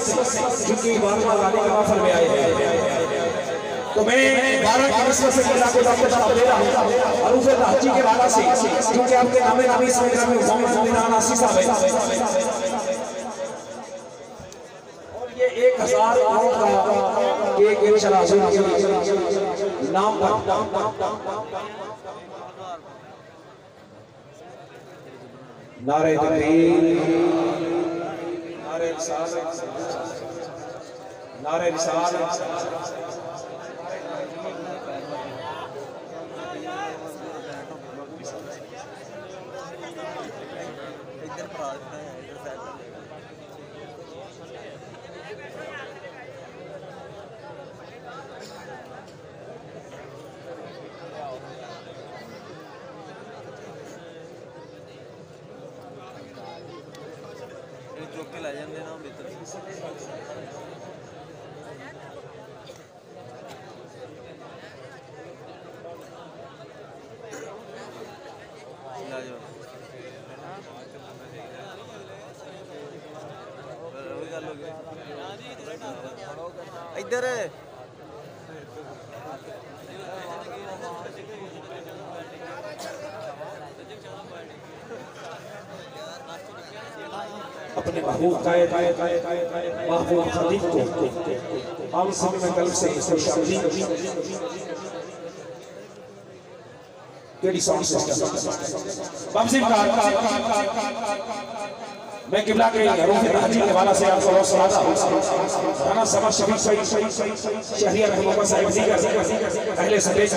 جن کی 12 غالب کے محفل میں آئے ہیں، تو میں 12 کی نسبت سے اللہ کو دعوت دے رہا ہوں عروف تحجی کے حوالے سے، کیونکہ آپ کے نام نبی صلی اللہ علیہ وسلم محمد ناصر صاحب ہے، اور یہ 1000 نوٹ کا ایک انشاءاللہ حضور نام پر نعرہ تکبیر، نعرہ رسالت، نعرہ رسالت، ادھر اپنے محبوب قائد محبوب خدیب کو ہم سب میں قلب سے خوشامدید کیڑی سانگ سسٹم بابزی میں قبلہ کے حروف تحجی کے حوالے سے آپ کو روز سناتا ہوں۔ رانا سمر شفیق شہریہ محمد صاحب دیگر اہل سٹیج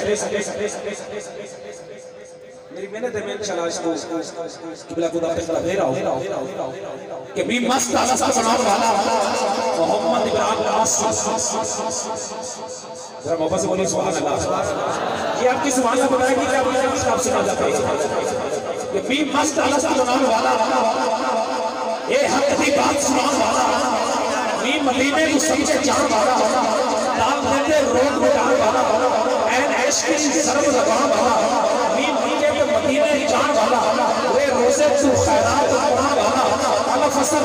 میری محنت ہے، میں انشاءاللہ اس کو قبلہ کو دعوت دے رہا ہوں کہ بھی مست آلہ سا سناؤ والا محمد ابراہیم آسی ذرا محبت سے بولی سبحان اللہ۔ یہ آپ کی زبان سے بتائے گی کہ آپ نے کتاب سنا جاتا ہے کہ بھی مست آلہ سا سناؤ والا اے حق دی بات سنان والا، می مدینے کو سمجھے جان والا، دال دیتے روڈ مٹان والا، این عیش کی سرم لگان والا، می مدینے کے مدینے جان والا، وہ روزے تو خیرات قرآن والا، اللہ فصل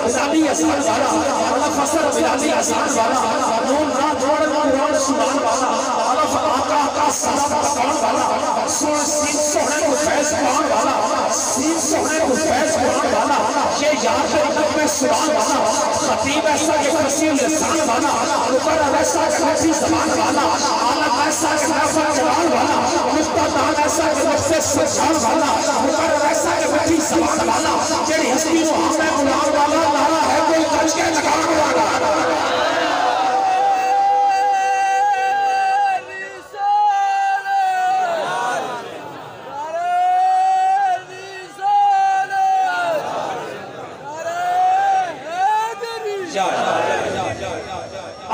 بلالی اسان والا، اللہ فصل بلالی اسان والا، نون را جوڑ قرآن سنان والا، اللہ آقا کا سلام بتان والا، سین سوڑے کو فیض قرآن والا، سین سوڑے کو فیض قرآن والا، یہ یاد رکھت میں سبحان والا، خطیب ایسا کہ فصیح لسان والا، مقرر ایسا کہ فصیح زبان والا، عالم ایسا کہ نفر جلال والا، مفتدان ایسا کہ نفس سجان والا، مقرر ایسا کہ فصیح زبان والا، جیڑی حسبی محمد غلام والا، نعرہ ہے کوئی کچھ کے لگان والا۔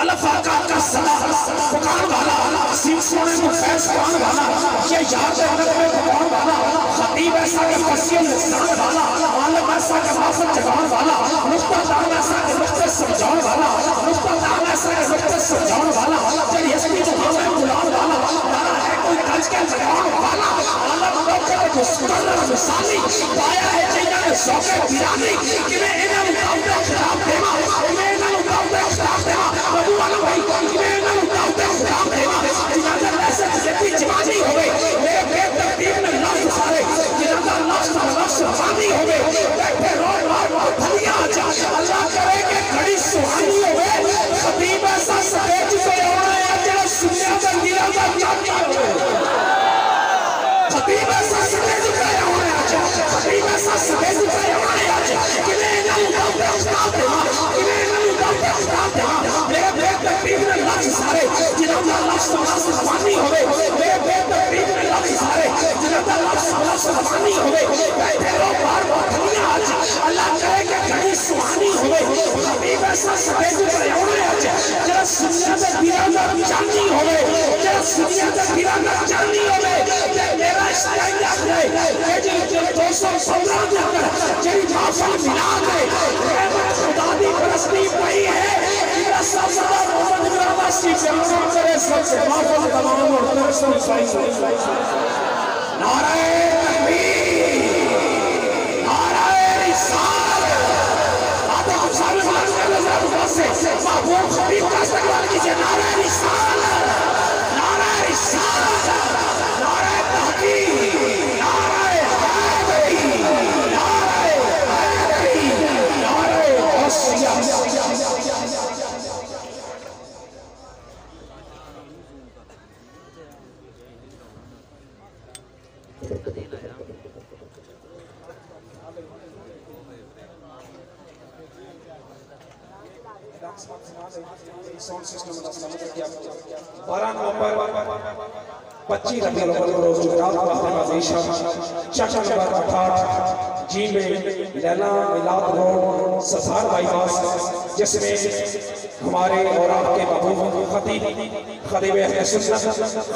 اللہ فاقہ کا سلام پکان والا، سین سونے کو فیض قرآن والا، یہ یاد رکھت میں پکان والا، خطیب ایسا کہ فصیح لسان والا، عالم ایسا کہ معافت جگان والا، مفتدان ایسا کہ مختص سمجھان والا، مفتدان ایسا کہ مختص سمجھان والا، جیڑی حسبی محمد غلام والا، نعرہ ہے کوئی کج کے لگان والا، عالم موقع کو سکرر مثالی، پایا ہے جینا نے شوق پیرانی، کہ میں انہیں مقابلہ خراب دیما، میں انہیں مقابلہ خراب دیما، ابو عالم بھائی میں انہیں مقابلہ خراب دیما، جنازہ ایسے جزیتی جماعی ہوئے، میرے بے ترتیب میں لفظ سارے، جنازہ لفظ رفانی ہوئے، بیٹھے روڑ بھلیا آجا، اللہ کرے کہ کھڑی سہانی ہوئے، خطیب ایسا سٹیج پہ ہونا ہے جنہا سنیا کا جنازہ جاتی ہوئے، خطیب ایسا سٹیج پہ ہونا ہے آجا، خطیب ایسا سٹیج پہ ہونا ہے آجا، کہ میں انہیں مقابلہ خراب دیما، کہ میں انہیں مقابلہ خراب دیما، میرے بے ترتیب میں لفظ سارے، جنازہ لفظ رفانی ہوئے، میرے بے ترتیب میں لفظ سارے، جنازہ لفظ رفانی ہوئے، بیٹھے رو بار بھلیا آجا، اللہ کرے کہ کھڑی سہانی ہوئے، خطیب ایسا سٹیج پہ ہونا ہے آجا، جنہا سنیا کا جنازہ جانی ہوئے، جنہا سنیا کا جنازہ جانی ہوئے، میرا اسٹائل یاد رہے، جنہی 215 کے اندر جنہی محفل ملاد ہے، رحمت خدا دی برسنی پئی ہے، جنہا سب سب محمد ابراہیم آسی کے انسان کرے سب سے محفل تمام اور درسن پئی ہے، نعرہ تکبیر، نعرہ رسالت، آتا ہم سامنے بات کر لیں 12 نومبر 25 ربیع الاول کو روز جمعرات کو وقت نماز عشاء چاشا نمبر 68 جی میں لیلا میلاد روڈ سسار بائی پاس، جس میں ہمارے اور آپ کے محبوب خطیب اہل سنت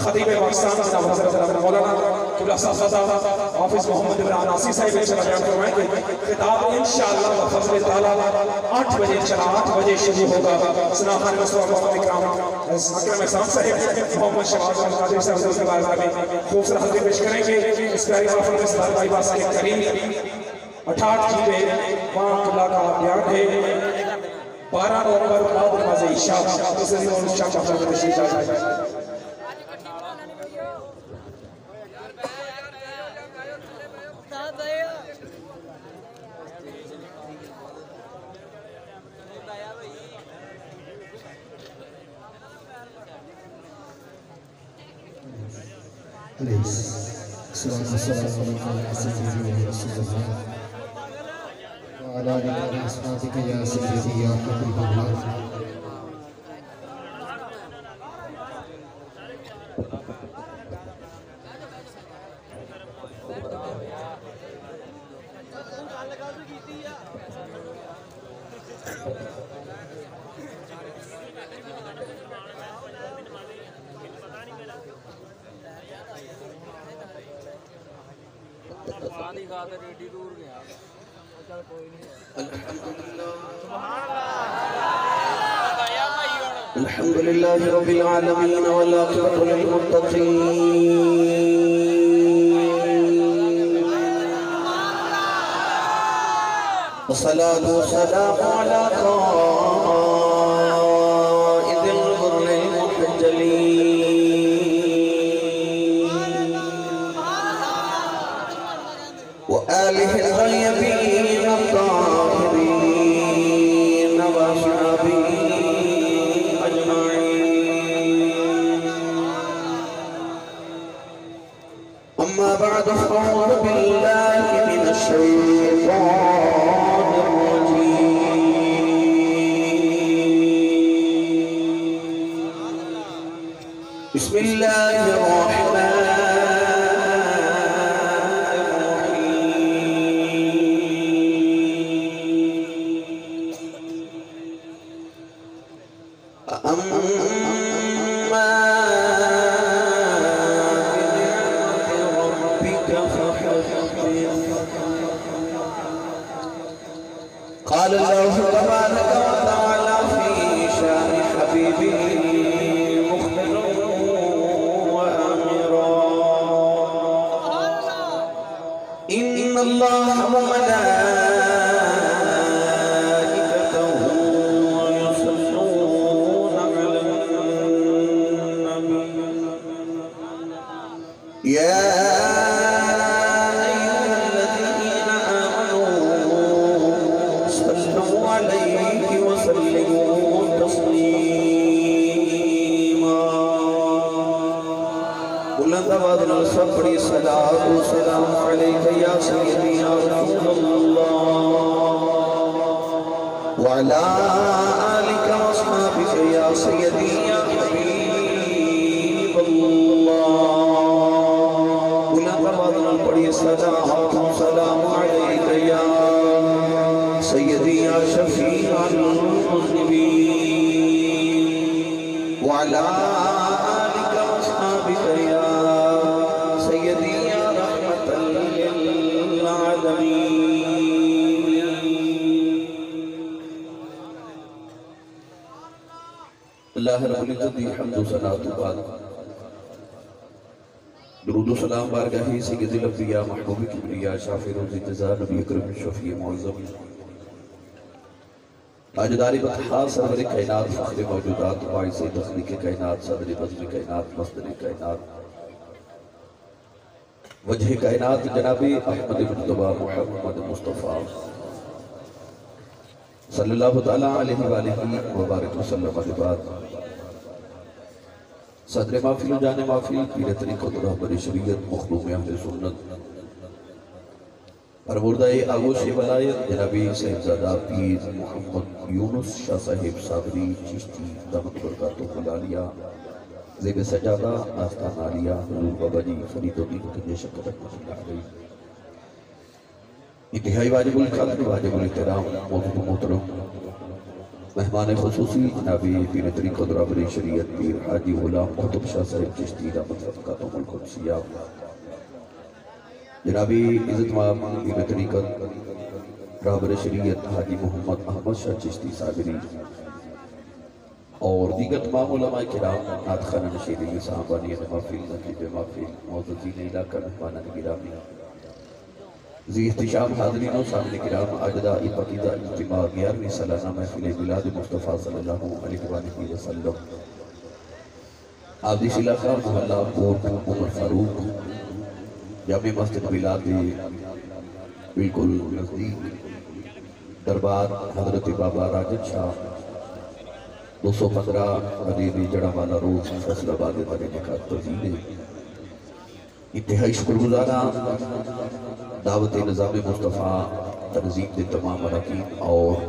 خطیب پاکستان جناب حضرت مولانا قبلہ صاحبزادہ حافظ محمد عمران عاصی صاحب انشاءاللہ بیان کروائیں گے۔ خطاب انشاءاللہ بفضل تعالیٰ 8 بجے انشاءاللہ 8 بجے شروع ہوگا۔ سنا خان مصطفیٰ محمد اکرام اکرم احسان صاحب محمد شہباز القادری صاحب حضور کے بارگاہ میں خوبصورت حاضری پیش کریں گے۔ اس پیاری محفل میں سردار بھائی باس کے کریم 68 جی پہ وہاں قبلہ کا بیان ہے۔ 12 نومبر بعد نماز عشاء اس دن اور عشاء کا حضرت تشریف لائے۔ السلام علیکم یا سیدی یا رسول اللہ وعلا آلک و اصحابک یا سیدی یا حبیب اللہ۔ الحمد لله رب العالمين والعاقبة للمتقين والصلاة والسلام على قائد الغر المحجلين وآله الطيبين الطاهرين وأصحابه أما بعد فأعوذ بالله من الشيطان الرجيم بسم الله الرحمن قال الله تبارك وتعالى في شان حبيبه مخبرا وآمرا إن الله وملائكته يصلون على النبي يا عليه وسلموا تسليما بلند آواز نال سب بڑی صلاۃ و سلام علیک یا سیدی یا رسول اللہ وعلی آلک و اصحابک یا سیدی یا حبیب اللہ بلند آواز نال بڑی صلاۃ و سلام علیک یا سیدی یا شفیع المذنبین وعلا آلک و اصحابک یا سیدی یا رحمت للعالمین۔ اللہ رب العزت دی حمد و ثنا تو بعد درود و سلام بارگاہی سید الانبیاء محبوب کبریاء شافع روز انتظار نبی اکرم شفیع معظم تاجداری بطحا سرور کائنات فخر موجودات باعث تخلیق کائنات صدر بزم کائنات مصدر کائنات وجہ کائنات جناب احمد مجتبی محمد مصطفیٰ صلی اللہ تعالیٰ علیہ وآلہ وبارک وسلم بعد صدر محفل و جان محفل پیر طریقت رہبر شریعت مخدوم اہل سنت پروردہ آغوش ولایت جنابی صاحبزادہ پیر محمد یونس شاہ صاحب صابری چشتی دامت برکاتہ خلالیا زیب سجادہ آستان عالیہ حضور بابا جی فرید الدین کنجے شکر رحمت اللہ علیہ انتہائی واجب القدر واجب الاحترام موجود محترم مہمان خصوصی جنابی پیر طریقت رابری شریعت پیر حاجی غلام قطب شاہ صاحب چشتی دامت برکاتہ القدسیہ جنابی عزت مآب پیر طریقت رابر شریعت حاجی محمد احمد شاہ چشتی صابری اور دیگر تمام علماء کرام نعت خانہ نشیدی صحابانی محفل نقیب محفل معززین علاقہ مہمانان گرامی ذی احتشام حاضرین و سامنے کرام اجدائی پتیدہ اجتماع 11ویں سالانہ محفل میلاد مصطفیٰ صلی اللہ علیہ وآلہ وسلم آبدیش علاقہ محلہ کوٹ عمر فاروق جامع مسجد میلاد بالکل نزدیک دربار حضرت بابا راجد شاہ 215 مدینی جڑا والا روز فیصل آباد مدینہ کا تزیل انتہائی شکر گزارا دعوت نظام مصطفیٰ تنظیم دے تمام مراکین اور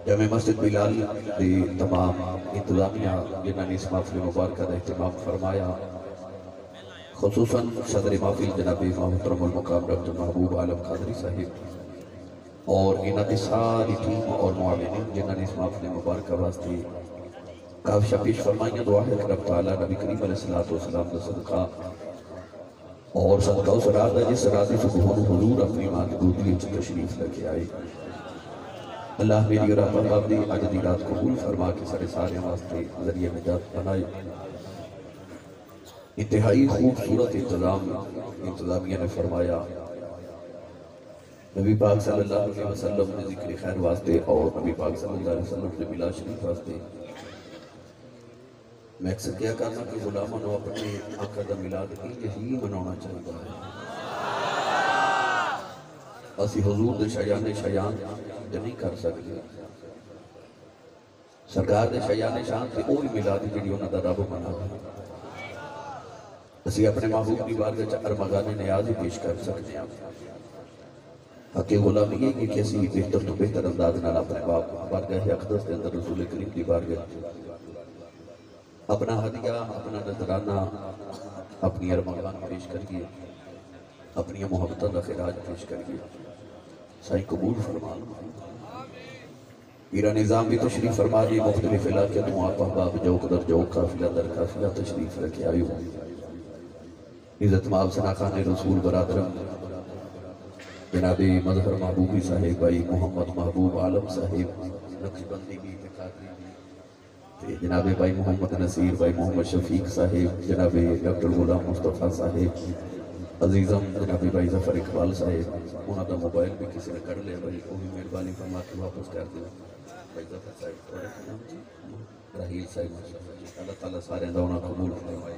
جامع مسجد بلال دے تمام انتظامیہ جنہوں نے اس محفل مبارکہ دا اہتمام فرمایا خصوصاً صدر محفل جناب محترم المقام ڈاکٹر محبوب عالم قادری صاحب اور انہاں دی ساری ٹیم اور معاونین جنہوں نے اس محفل مبارکہ واسطے کافی پیش فرمائیاں دعا ہے کہ رب تعالیٰ نبی کریم علیہ السلام دا صدقہ اور صدقہ اس رات دا جس راتی سے بہن حضور اپنی ماں کی گودی اچھ تشریف لگے آئے اللہ میری اور آپ اپنی عجدی رات قبول فرما کے سارے واسطے ذریعہ نجات بنائے انتہائی خوبصورت انتظامیہ نے فرمایا نبی پاک صلی اللہ علیہ وسلم نے ذکر خیر واسطے اور نبی پاک صلی اللہ علیہ وسلم نے ملا شریف واسطے میں اکثر کیا کرنا کہ غلاموں نے اپنے آقا دا میلاد کی یہی منانا چاہتا ہے اسی حضور دے شیان نہیں کر سکتے سرکار دے شیان شان تے اوہی میلاد جڑی انہاں دا رب بنا اسی اپنے محبوب کی بارگاہ ارمغان نیاز پیش کر سکتے ہیں حق غلام یہ کہ کسی بہتر تو بہتر انداز نال اپنے بارگاہ اقدس کے اندر رسول کریم کی بارگاہ اپنا ہدیہ اپنا نذرانہ اپنی ارمغان پیش کریے اپنی محبتہ دا خراج پیش کریے سائیں قبول فرما پیرا نظام بھی تشریف فرما دی مختلف علاقے تو آپ احباب جوک در جوک قافلہ در قافلہ تشریف رکھے آئے ہوں عزت مآب ثنا خان رسول برادرم جناب مظہر محبوبی صاحب بھائی محمد محبوب عالم صاحب نقشبندی بھی اتقادی جناب بھائی محمد نصیر بھائی محمد شفیق صاحب جناب ڈاکٹر غلام مصطفیٰ صاحب عزیزم جناب بھائی ظفر اقبال صاحب انہاں دا موبائل بھی کسی نے کر لیا بھائی وہی مہربانی فرما کے واپس کر دیں بھائی ظفر صاحب تھوڑا نام جی راہیل صاحب اللہ تعالیٰ سارے دونوں قبول فرمائے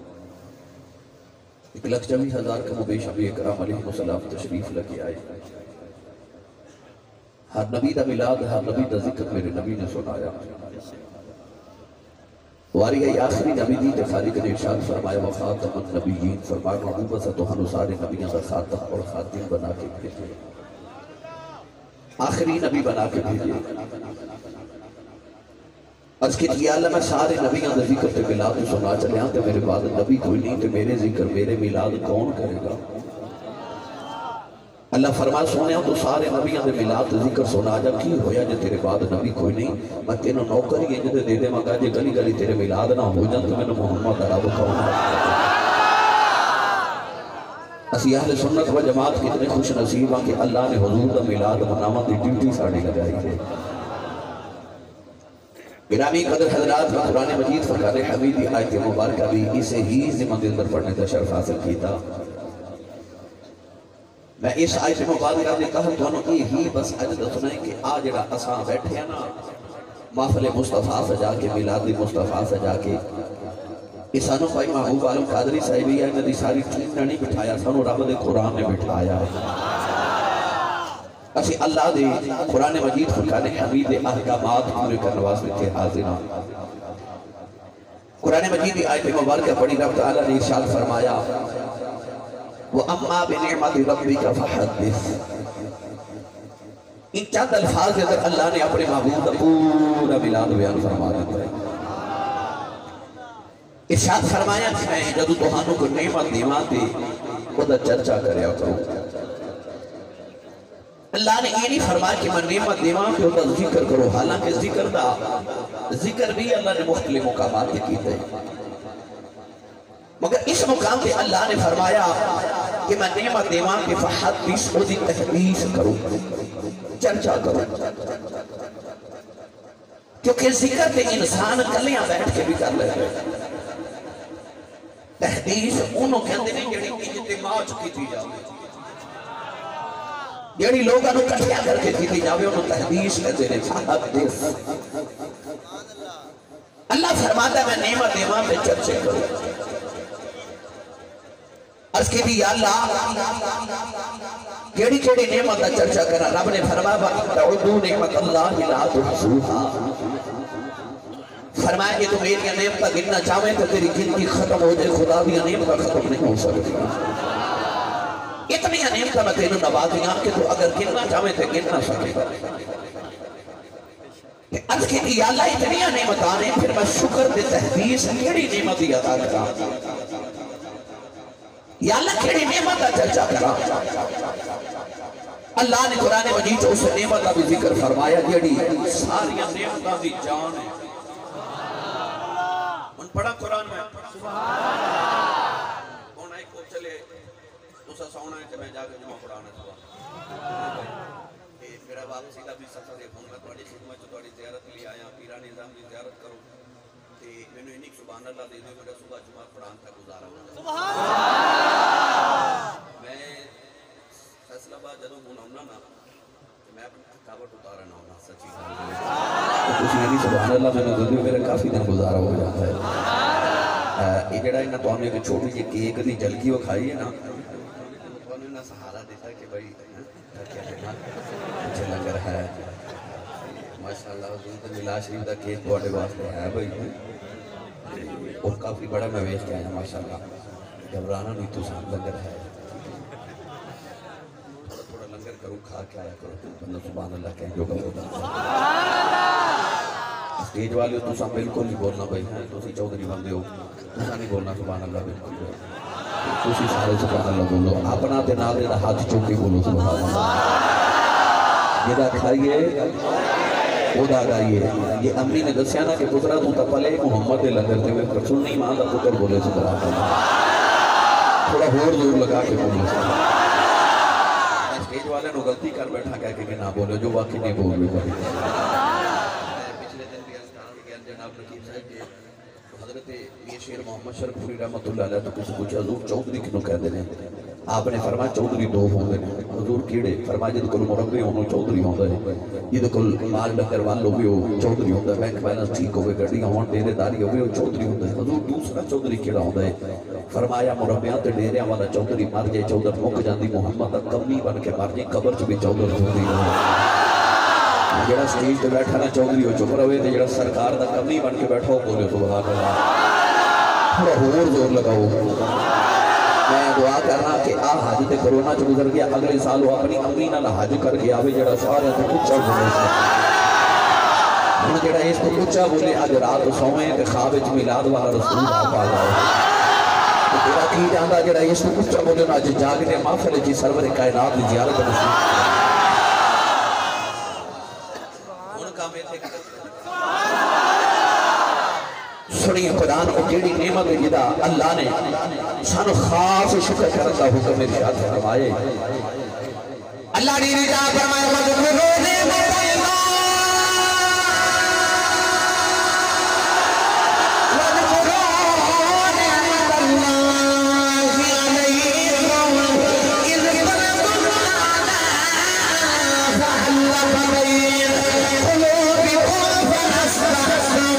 1,24,000 کا مبیش ابی اکرام علیہ السلام تشریف لگے آئے ہر نبی دا ملاد ہر نبی دا ذکر میرے نبی نے سنایا واری ہے آخری نبی دی تے خالق نے ارشاد فرمایا وخاتم النبیین فرمایا محبوبہ سے تو ہنو سارے نبیوں کا خاتم اور خاتم بنا کے بھیجے آخری نبی بنا کے بھیجے اس کے یا اللہ میں سارے نبیوں کا ذکر تے ملاد سنا چلے ہاں تے میرے بعد نبی کوئی نہیں تے میرے ذکر میرے ملاد کون کرے گا اللہ فرما سونے ہوں تو سارے نبیوں دے ملاد ذکر سنا جا کی ہویا جے تیرے بعد نبی کوئی نہیں میں تینوں نوکر ہی جدے دے دے مگا جے گلی گلی تیرے ملاد نہ ہو جان تو میں نے محمد عرب کون اسی اہل سنت و جماعت کتنے خوش نصیب ہیں کہ اللہ نے حضور دا ملاد منامہ دی ڈیوٹی ساڑی لگائی ہے گرامی قدر حضرات میں قرآن مجید فرقان حمیدی آیت مبارکہ بھی اسے ہی ذمہ دل پر پڑھنے کا شرف حاصل کیتا میں اس آیت مبارکہ نے کہا تو انہوں ہی بس عجد سنائیں کہ آج جڑا اساں بیٹھے ہیں نا محفل مصطفیٰ سجا کے میلاد مصطفیٰ سجا کے اسانوں بھائی محبوب عالم قادری صاحبی ہے انہوں ساری ٹیم نے نہیں بٹھایا سانوں رب دے قرآن نے بٹھایا اسی اللہ دے قرآن مجید فرقان حمید احکامات پورے کرنے واسطے تھے حاضرہ قرآن مجید کی آیت مبارکہ پڑھی رب تعالیٰ نے ارشاد فرمایا وَأَمَّا بِنِعْمَةِ رَبِّكَ فَحَدِّثْ ان چند الفاظ کے اندر اللہ نے اپنے محبوب کا پورا ملاد بیان فرما دیتا ہے. ارشاد فرمایا کہ میں جدو تہانوں کو نعمت دیواں تے خدا چرچا کریا کروں. اللہ نے یہ نہیں فرمایا کہ میں نعمت دیواں تے خدا ذکر کرو، حالانکہ ذکر بھی اللہ نے مختلف مقامات کی ہے، مگر اس مقام پہ اللہ نے فرمایا کہ میں نعمت دیواں تے فحدث او دی تحدیث کروں، چرچا کرو. کیونکہ ذکر تے انسان کلیاں بیٹھ کے بھی کر لے گئے. تحدیث انہوں کہندے نہیں جڑی اجتماع کی تھی جاوے، جڑی لوگاں نوں کٹھیا کر کے کی جاوے انہوں تحدیث کہندے نے. فحدث اللہ فرماتا ہے میں نعمت دیواں پہ چرچے کروں. عرض کی بھی یا اللہ کیڑی کیڑی نعمت کا چرچا کرا. رب نے فرمایا تعدوا نعمت اللہ لا تحصوها، فرمایا کہ تم میری نعمت گننا چاہیں تو تیری گنتی ختم ہو جائے، خدا بھی نعمت ختم نہیں ہو سکتی. اتنی نعمت میں تینوں نوازیاں کہ تو اگر گننا چاہیں تو گن نہ سکے. عرض کی بھی یا اللہ اتنی نعمت آنے پھر میں شکر دے تحدیث کیڑی نعمت ہی عطا کرا. یا اللہ کیڑی نعمت کا چرچا کرا. اللہ نے قرآن مجید اس نعمت کا بھی ذکر فرمایا جیڑی ساری نعمتاں دی جان ہے. ان پڑھا قرآن میں کون آئی کو چلے اسا سونا ہے کہ میں جا کے جمعہ پڑھانا تھا. میرا واپسی کا بھی سفر ہے، میں تھوڑی خدمت تھوڑی زیارت لی آیا، پیران نظام کی زیارت کروں تے میں انہیں سبحان اللہ دے دے میرا صبح جمعہ پڑھان کا گزارا ہوتا. سبحان میں فیصلہ آباد جدوں ہونا نا کہ میں اپنی تھکاوٹ اتارنا ہونا سچی کچھ نہیں. سبحان اللہ میں نے دے میرا کافی دن گزارا ہو جاتا ہے. یہ جڑا انہاں تانوں ایک چھوٹی جی کیک دی جلکی وہ کھائی ہے نا، انہوں نے سہارا دیتا کہ بھائی کیا کہنا اچھا لنگر ہے. ماشاءاللہ حضور ملا شریف دا کیک بڑے واسطے ہے بھائی، اور کافی بڑا میں ویچ کے آیا. ماشاءاللہ گھبرانا نہیں، تو ساتھ لنگر ہے، تھوڑا لنگر کروں کھا کے آیا کرو. بندہ سبحان اللہ کہیں جو ہوتا. اسٹیج والے ہو تو سب بالکل نہیں بولنا بھائی، تو سی چودھری بندے ہو تو سا نہیں بولنا سبحان اللہ بالکل. تو سی سارے سبحان اللہ بولو، اپنا تے نال دا ہاتھ چوک کے بولو سبحان اللہ. جدا کھائیے او دا گائیے. یہ امی نے دسیا نا کہ پترا تو تا پلے محمد دے لنگر تے میں رسول نہیں ماں دا پتر بولے سبحان اللہ. تھوڑا ہور زور لگا کے بولے سبحان اللہ. اسٹیج والے نو غلطی کر بیٹھا کہہ کے نہ بولو جو واقعی نہیں بول رہے. پچھلے دن بھی اسٹان کے جناب نقیب صاحب کے حضرت یہ شیر محمد شرف پوری رحمت اللہ علیہ تو کچھ کچھ حضور چودھری کنو کہہ دے رہے. آپ نے فرمایا چودھری دو ہوندے نے. حضور کیڑے؟ فرمایا جد کل مربی ہونو چودھری ہوندا ہے، جد کل مال ڈکر وال ہوئے ہو چودھری ہوندا ہے، بینک بیلنس ٹھیک ہوئے گڈیاں ہون دینے داری ہوئے ہو چودھری ہوندا ہے. حضور دوسرا چودھری کیڑا ہوندا ہے؟ فرمایا مربیاں تے ڈیریاں والا چودھری مر جائے چودھر مک جاندی محمد دا کمی بن کے مر جائے قبر چ بھی چودھر چودھری ہوندا. جڑا سٹیج تے بیٹھا نا چودھری ہو چپ رہے تے جڑا سرکار دا کمی بن کے بیٹھا ہو بولے سبحان اللہ. تھوڑا ہور زور لگاؤ. میں دعا کرنا کہ آ حج تے کرونا چ گزر گیا، اگلے سال وہ اپنی امی نال حج کر کے آوے جڑا سارے تے اونچا بولے. ہن جڑا اس کو اونچا بولے اج رات سوئیں تے خواب وچ میلاد والا رسول آپ آ جائے. تیرا کی جاندا جڑا اس کو اونچا بولے نا اج جاگ کے محفل وچ سرور کائنات دی زیارت نصیب. ہن کام ایتھے سنی قرآن کو کیڑی نعمت جدا اللہ نے سانو خاص شکر کرتا حکم ارشاد فرمائے. اللہ نے رضا فرمایا مذکورو نعمت اللہ مذکورو نعمت اللہ علیکم اذ فرضنا فعلق بین قلوبکم فاصبحتم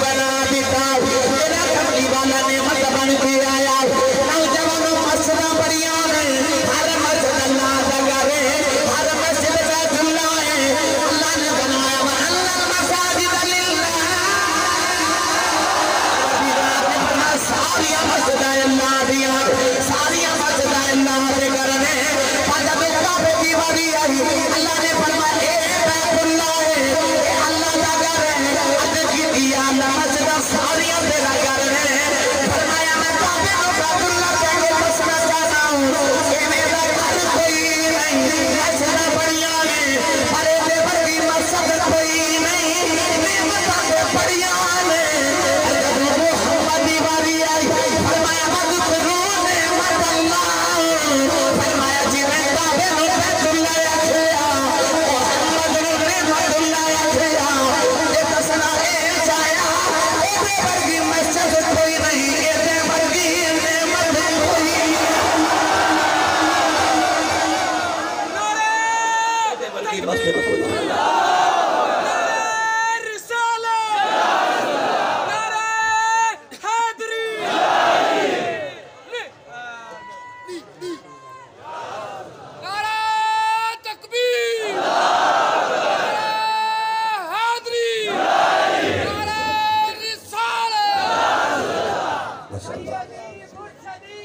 بنا دیتا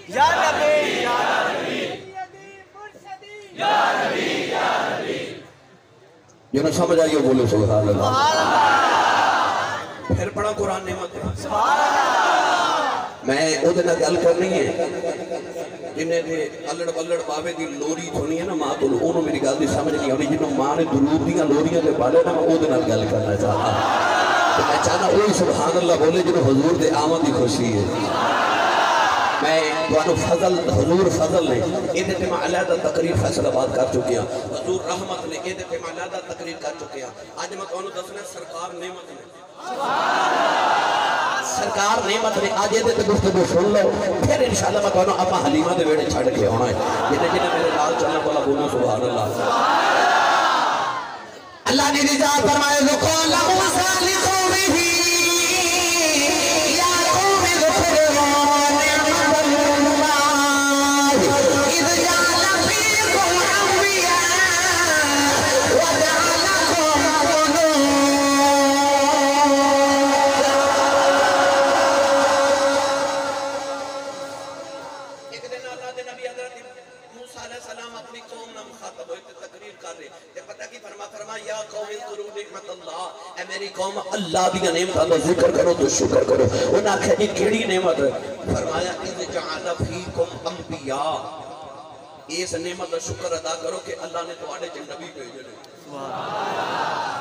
یا نبی یا جنہوں سمجھ آئیے بولے سبحان اللہ. پھر پڑھا قرآن نعمت ہے. میں او دن گل کرنی ہے جنہیں دے الڑ بلڑ بابے دی لوری تھونی ہے نا ماں تو انہوں میری گل دی سمجھ نہیں آنی جنہوں ماں نے درود دیاں لوریاں دے پالے نا میں او دن گل کرنا چاہتا. تو میں چاہنا وہی سبحان اللہ بولے جنہوں حضور دے آمد دی خوشی ہے. میں دوانو فضل حضور فضل نے ایدے تے میں علیحدہ تقریر فیصل آباد کر چکے ہیں. حضور رحمت نے ایدے تے میں علیحدہ تقریر کر چکے ہیں. آج میں دوانو دسنے سرکار نعمت نے سرکار نعمت نے آج ایدے تے گفتگو سن لو پھر انشاءاللہ میں دوانو اپا حلیمہ دے ویڑے چھڑ کے ہونا ہے. جنہیں میرے لال چلنا والا بولو سبحان اللہ. اللہ نے رضا فرمائے لقول موسیٰ لقومہ یا قوم اذکروا نعمت اللہ اذ جعل فیکم انبیاء وجعلکم ملوکا. ایک دن اللہ دے نبی حضرت موسیٰ علیہ السلام اپنی قوم نہ مخاطب ہوئے تھے تقریر کر رہے تے پتہ کی فرما یا قوم اذکروا نعمت اللہ اے میری قوم اللہ دی نعمتاں دا ذکر کرو تو شکر کرو. انہاں کہا جی کیڑی نعمت ہے؟ فرمایا اذ جعل فیکم انبیاء اس نعمت دا شکر ادا کرو کہ اللہ نے تواڈے چ نبی بھیجے نے.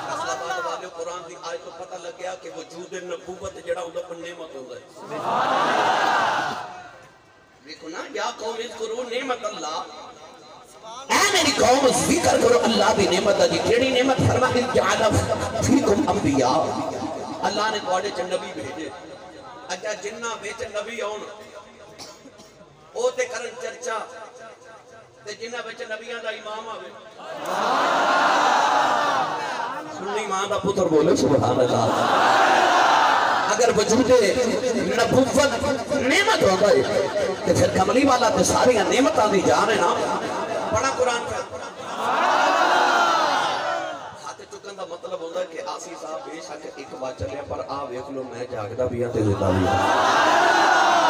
فیصل آباد والے قرآن دی آیت تو پتہ لگ گیا کہ وجود نبوت جڑا ہوندا او نعمت ہوندا ہے. دیکھو نا یا قوم اذکروا نعمت اللہ اے میری قوم ذکر کرو اللہ دی نعمت دی. کیڑی نعمت؟ فرمایا جعل فیکم انبیاء اللہ نے تواڈے چ نبی بھیجے. اجا جنہ وچ نبی آن او تے کرن چرچا تے جنہ وچ نبیاں دا امام آوے سنی ماں دا پتر بولے سبحان اللہ. اگر وجود نبوت نعمت ہوتا ہے تو پھر کملی والا تے ساری نعمتاں دی جان ہے نا. بڑا قرآن پہ ہاتھ چکن دا مطلب ہوتا ہے کہ آسی صاحب بے شک ایک بات چلے پر آ ویکھ لو میں جاگدا بھی ہاں تے زندہ بھی ہاں.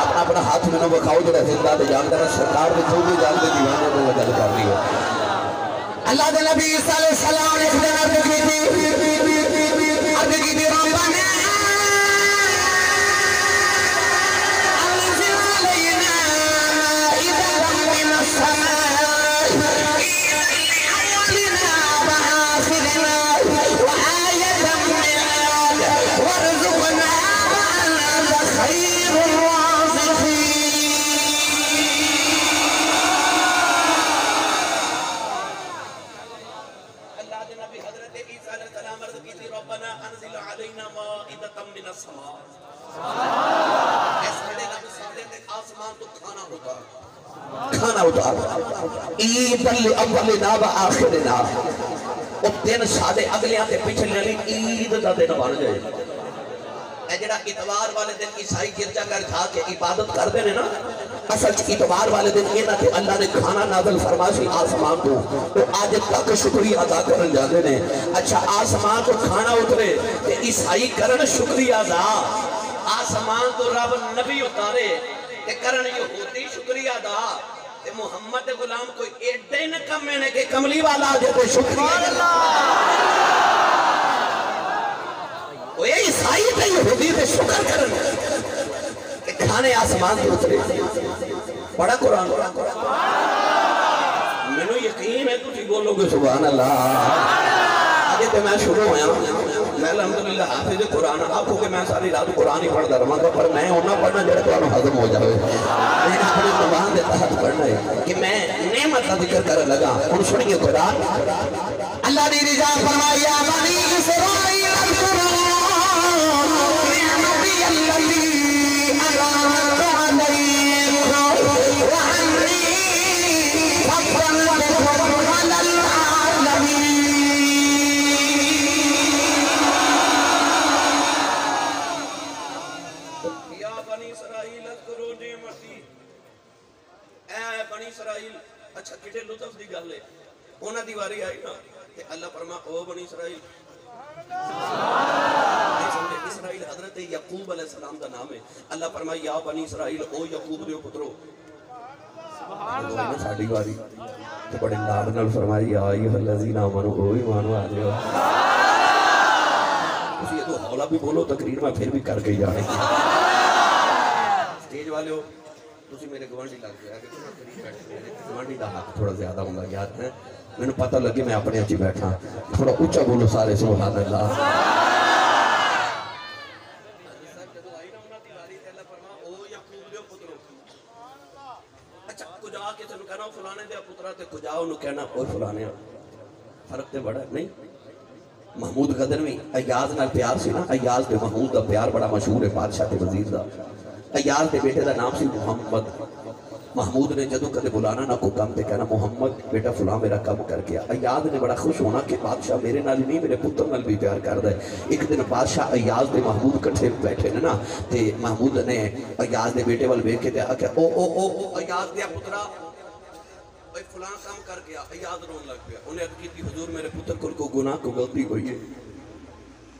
اپنا اپنا ہاتھ میں بکھاؤ جڑا زندہ تے جاگدا ہے. سرکار دے جو بھی جان دے دیوانے کو گل کر رہی ہے. اللہ دے نبی صلی اللہ علیہ وسلم نے ایک دن عرض کی تھی ربنا کھانا اتار عید اولنا و آخرنا او دن سادے اگلیاں تے پچھلے لی عید دا دن بن جائے. اے جڑا اتوار والے دن عیسائی گرجا گھر جا کے عبادت کر دینے نا اصل اتوار والے دن یہ نہ کہ اللہ نے کھانا نازل فرماسی آسمان کو تو آج تک شکریہ ادا کرن جاندے نے. اچھا آسمان کو کھانا اترے تے عیسائی کرن شکریہ ادا. آسمان تو رب نبی اتارے تے کرن یہودی شکریہ ادا. تے محمد غلام کوئی ایڈے ہی نہ کم میں نے کہ کملی والا آجے تو شکریہ ادا. وہ یہ عیسائی تے یہودی تے شکر کرن کہ کھانے آسمان تے اترے. بڑا قرآن میں نے یقین ہے تجھے بولو گے سبحان اللہ. آگے تے میں شروع ہویا میں الحمدللہ حافظ قرآن آپ کو کہ میں ساری رات قرآن ہی پڑھ درما گا پر میں ہونا پڑھنا جڑا تو انہوں حضم ہو جاوے. میں اپنے زبان دے تحت پڑھنا ہے کہ میں نعمت کا ذکر کر لگا. ان سنیے قرآن اللہ نے رضا فرمایا بنی اسرائیل اذکروا نعمتی الذی انعمت علیکم وانی فضلتکم علی العالمین. بنی اسرائیل اچھا کٹے لطف دی گل ہے انہاں دی واری آئی نا کہ اللہ فرما او بنی اسرائیل. اسرائیل حضرت یعقوب علیہ السلام دا نام ہے. اللہ فرما یا بنی اسرائیل او یعقوب دیو پترو ساڑی باری تو بڑے نار نال فرمائی یا ایھا الذین آمنوا او ایمان والے ہو اسی یہ تو حوالہ بھی بولو تقریر میں پھر بھی کر کے جانے سٹیج والے ہو تسی میرے گوانڈی لگ گیا کہ تمہیں قریب بیٹھے میرے گوانڈی دا حق تھوڑا زیادہ ہوں گا یاد ہے میں نے پتہ لگے میں اپنے اچھی بیٹھا تھوڑا اچھا بولو سارے سبحان اللہ فلانے دے پترا تے کجا انہوں کہنا کوئی فلانے فرق تے بڑا نہیں محمود غزنوی ایاز نال پیار سی نا ایاز دے محمود دا پیار بڑا مشہور ہے بادشاہ تے وزیر دا ایاز دے بیٹے دا نام سی محمد محمود نے جدو کدے بلانا نہ کو کم تے کہنا محمد بیٹا فلاں میرا کم کر گیا ایاز نے بڑا خوش ہونا کہ بادشاہ میرے نال نہیں میرے پتر نال بھی پیار کر دے ایک دن بادشاہ ایاز دے محمود کٹھے بیٹھے نا تے محمود نے ایاز دے بیٹے وال ویکھ کے تے آکھیا او او او ایاز دے پترا بھائی فلاں کام کر گیا ایاز رون لگ گیا انہیں عرض کی تھی حضور میرے پتر کو گناہ کو غلطی ہوئی ہے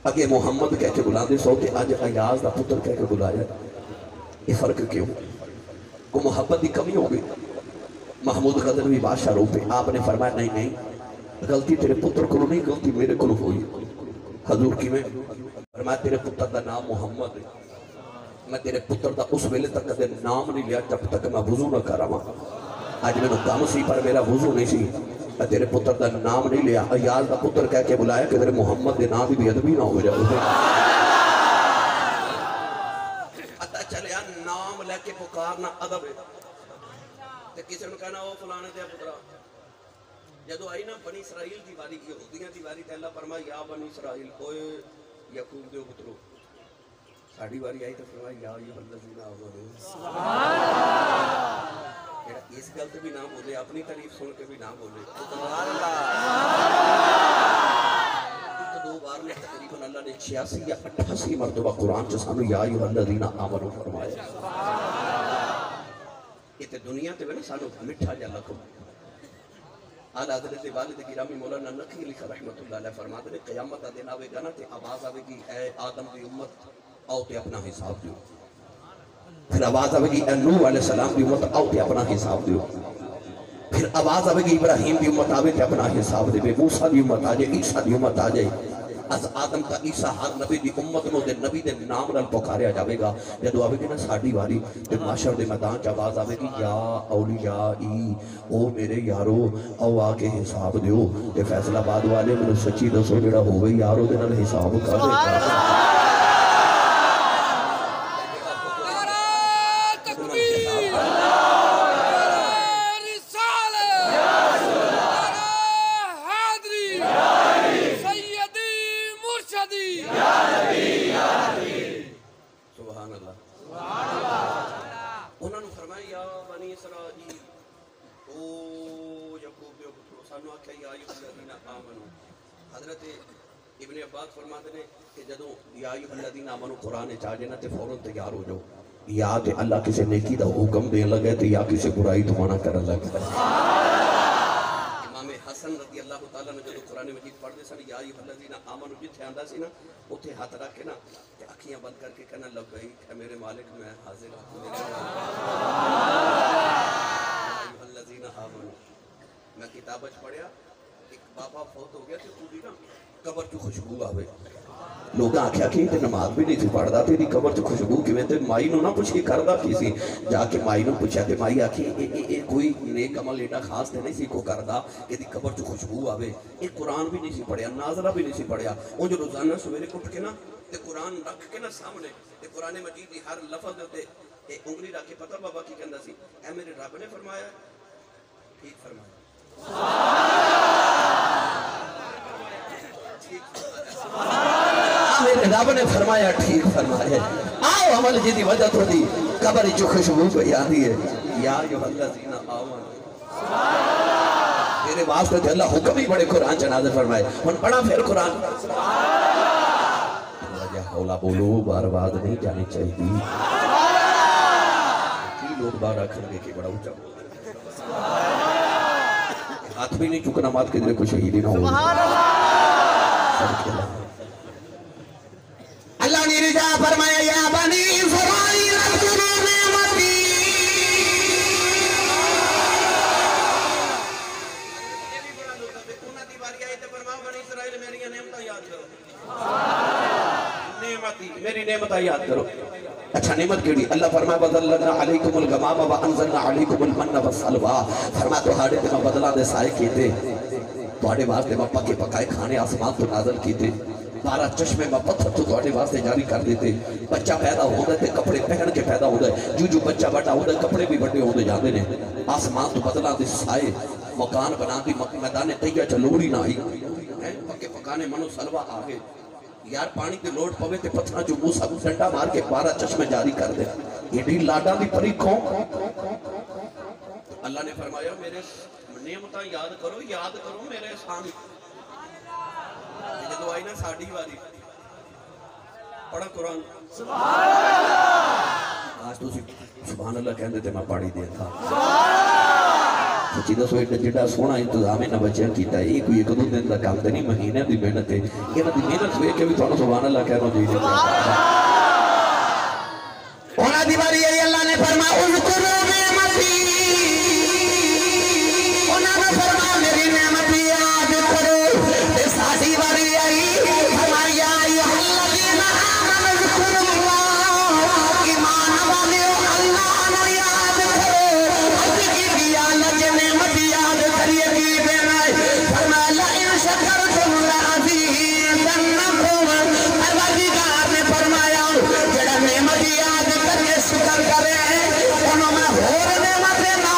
اگے محمد کہہ کے بلا دے سو کہ آج ایاز دا پتر کہہ کے بلایا یہ فرق کیوں کو محبت دی کمی ہو گئی محمود غزنوی بادشاہ رو پہ آپ نے فرمایا نہیں نہیں غلطی تیرے پتر کو نہیں غلطی میرے کو ہوئی حضور کی میں فرمایا تیرے پتر دا نام محمد ہے میں تیرے پتر دا اس ویلے تک دے نام نہیں لیا جب تک میں وضو نہ کرا آج میں نے کام سی پر میرا وضو نہیں سی میں تیرے پتر دا نام نہیں لیا ایاز دا پتر کہہ کے بلایا کہ تیرے محمد دے نام بھی ادبی نہ ہو جائے پتہ چلے نام لے کے پکارنا ادب ہے تے کسی نے کہنا وہ فلانے دے پترا جدو آئی نا بنی اسرائیل دی باری کی یہودیاں دی باری تے اللہ فرمایا یا بنی اسرائیل اوئے یعقوب دے پترو ساڑی باری آئی تو فرمایا یا ایھا الذین آمنوا سبحان اللہ اس گلت بھی نہ بولے اپنی تعریف سن کے بھی نہ بولے سبحان اللہ دو بار میں تقریباً اللہ نے 86 یا 88 مرتبہ قرآن سے سانو یا ایھا الذین آمنوا فرمایا یہ تے دنیا تے میں سانو مٹھا جا لکھو اعلیٰ حضرت والد گرامی مولانا نقی لکھا رحمت اللہ علیہ فرماتے ہیں قیامت دا دن آوے گا نا تے آواز آوے گی اے آدم دی امت آؤ تے اپنا حساب دیو پھر آواز آوے گی اے نوح علیہ السلام دی امت آؤ تے اپنا حساب دیو پھر آواز آوے گی ابراہیم دی امت آوے تے اپنا حساب دے موسیٰ دی امت آجے عیسیٰ دی امت آجے از آدم تا عیسیٰ ہر نبی دی امت نو دے نبی دے نام نال پکاریا جاوے گا جدو آوے گی نا ساڑی واری تے معاشر دے میدان چ آواز آوے گی یا اولیائی او میرے یارو او آکے حساب دیو تے فیصلہ آباد والے میں سچی دسو جڑا ہوئے یارو دے نال حساب کر دے حضرت ابن عباس فرماتے ہیں کہ جدو یا ایھا الذین آمنوا قرآن چاہجے نا تے فوراں تیار ہو جاؤ یا تے اللہ کسی نیکی دا حکم دے لگے تے یا کسی برائی تو منع کرن لگے امام حسن رضی اللہ تعالیٰ نے جدو قرآن مجید پڑھ دے سن یا ایھا الذین آمنوا جتھے آندا سی نا اوتھے ہاتھ رکھ کے نا تے اکھیاں بند کر کے کہنا لبیک اے میرے مالک میں حاضر ہوں یا ایھا الذین آمنوا میں کتابچ پڑھیا بابا فوت ہو گیا تو پوری نا قبر جو خوشبو آوے لوگ آکھیا کہ تے نماز بھی نہیں تھی پڑھدا تیری قبر جو خوشبو کیویں تے مائی نو نہ پوچھی کردا کی سی جا کے مائی نو پوچھیا تے مائی آکھی اے کوئی نیک عمل ایڈا خاص تے نہیں سی کو کردا کہ دی قبر جو خوشبو آوے اے قرآن بھی نہیں سی پڑھیا ناظرہ بھی نہیں سی پڑھیا او جو روزانہ سویرے اٹھ کے نا تے قرآن رکھ کے نا سامنے تے قرآن مجید دی ہر لفظ تے انگلی رکھ کے پتہ بابا کی کہندا سی اے میرے رب نے فرمایا ٹھیک فرمایا میرے رب نے فرمایا ٹھیک فرمایا آؤ عمل جی دی وجہ تو دی قبر جو خوشبو پہ یادی ہے یا ایھا الذین آمنوا میرے واسطے تے اللہ حکم ہی بڑے قرآن چ نازل فرمائے ہن پڑھا پھر قرآن وجہ حولا بولو بار بار نہیں جانی چاہیے کی لوگ بار رکھیں گے کہ بڑا اونچا ہاتھ بھی نہیں چکنا مات کے دلے کو شہیدی نہ ہو اللہ نے رجا فرمایا یا بنی اسرائیل اذکروا نعمتی نعمت یاد کرو. اچھا نعمت کیڑی؟ اللہ فرمائے وَظَلَّلْنَا عَلَيْكُمُ الْغَمَامَ وَأَنزَلْنَا عَلَيْكُمُ الْمَنَّ وَالسَّلْوَىٰ. فرمایا تہاڑے تے میں بدلہ دے سائے کیتے، تہاڑے واسطے میں پکے پکائے کھانے آسمان تو نازل کیتے، 12 چشمے میں پتھر تو تہاڑے واسطے جاری کر دیتے. بچہ پیدا ہوتا ہے کپڑے پہن کے پیدا ہوتا ہے، جو جو بچہ بڑا ہوتا ہے کپڑے بھی بڑے ہوتے جاتے ہیں. آسمان تو بدلہ دے سائے، مکان بنا دی، میدان تیہ چلوڑی نہ آئی، پکے پکانے منو سلوہ آگے. یار پانی کے لوٹ پوے تے پتھرہ جو موسیٰ کو ڈنڈا مار کے 12 چشمے جاری کر دے. ایڈی لاڈا دی پری کون؟ اللہ نے فرمایا میرے نعمتاں یاد کرو میرے احسان. جدو آئی نا ساڑھی واری پڑھا قرآن. آج تو سبحان اللہ کہندے تھے میں پڑھی دیا تھا. سچی دسو ایک جڑا سونا انتظام ہے نہ بچیاں کیتا ہے. ایک ایک دو دن دا کام تے نہیں، مہینے دی محنت ہے. یہ نہ دی محنت ہوئے کہ بھی تھوڑا سبحان اللہ کہنا چاہیے. اونا دیواری ہے اللہ نے فرمایا اذکروا نعمتی، اونا نے فرمایا میری نعمت یاد کرو. اے ساسی واری آئی فرمایا یا الذین آمنوا اذکروا اللہ، ایمان والے اللہ نو یاد کرو. اج کی دیا لج نعمت یاد کریے کی دینا ہے. فرمایا لئن شکرتم لأزیدنکم. پروردگار نے فرمایا جڑا نعمت یاد کریے شکر کرے انہوں میں ہور نعمتیں نہ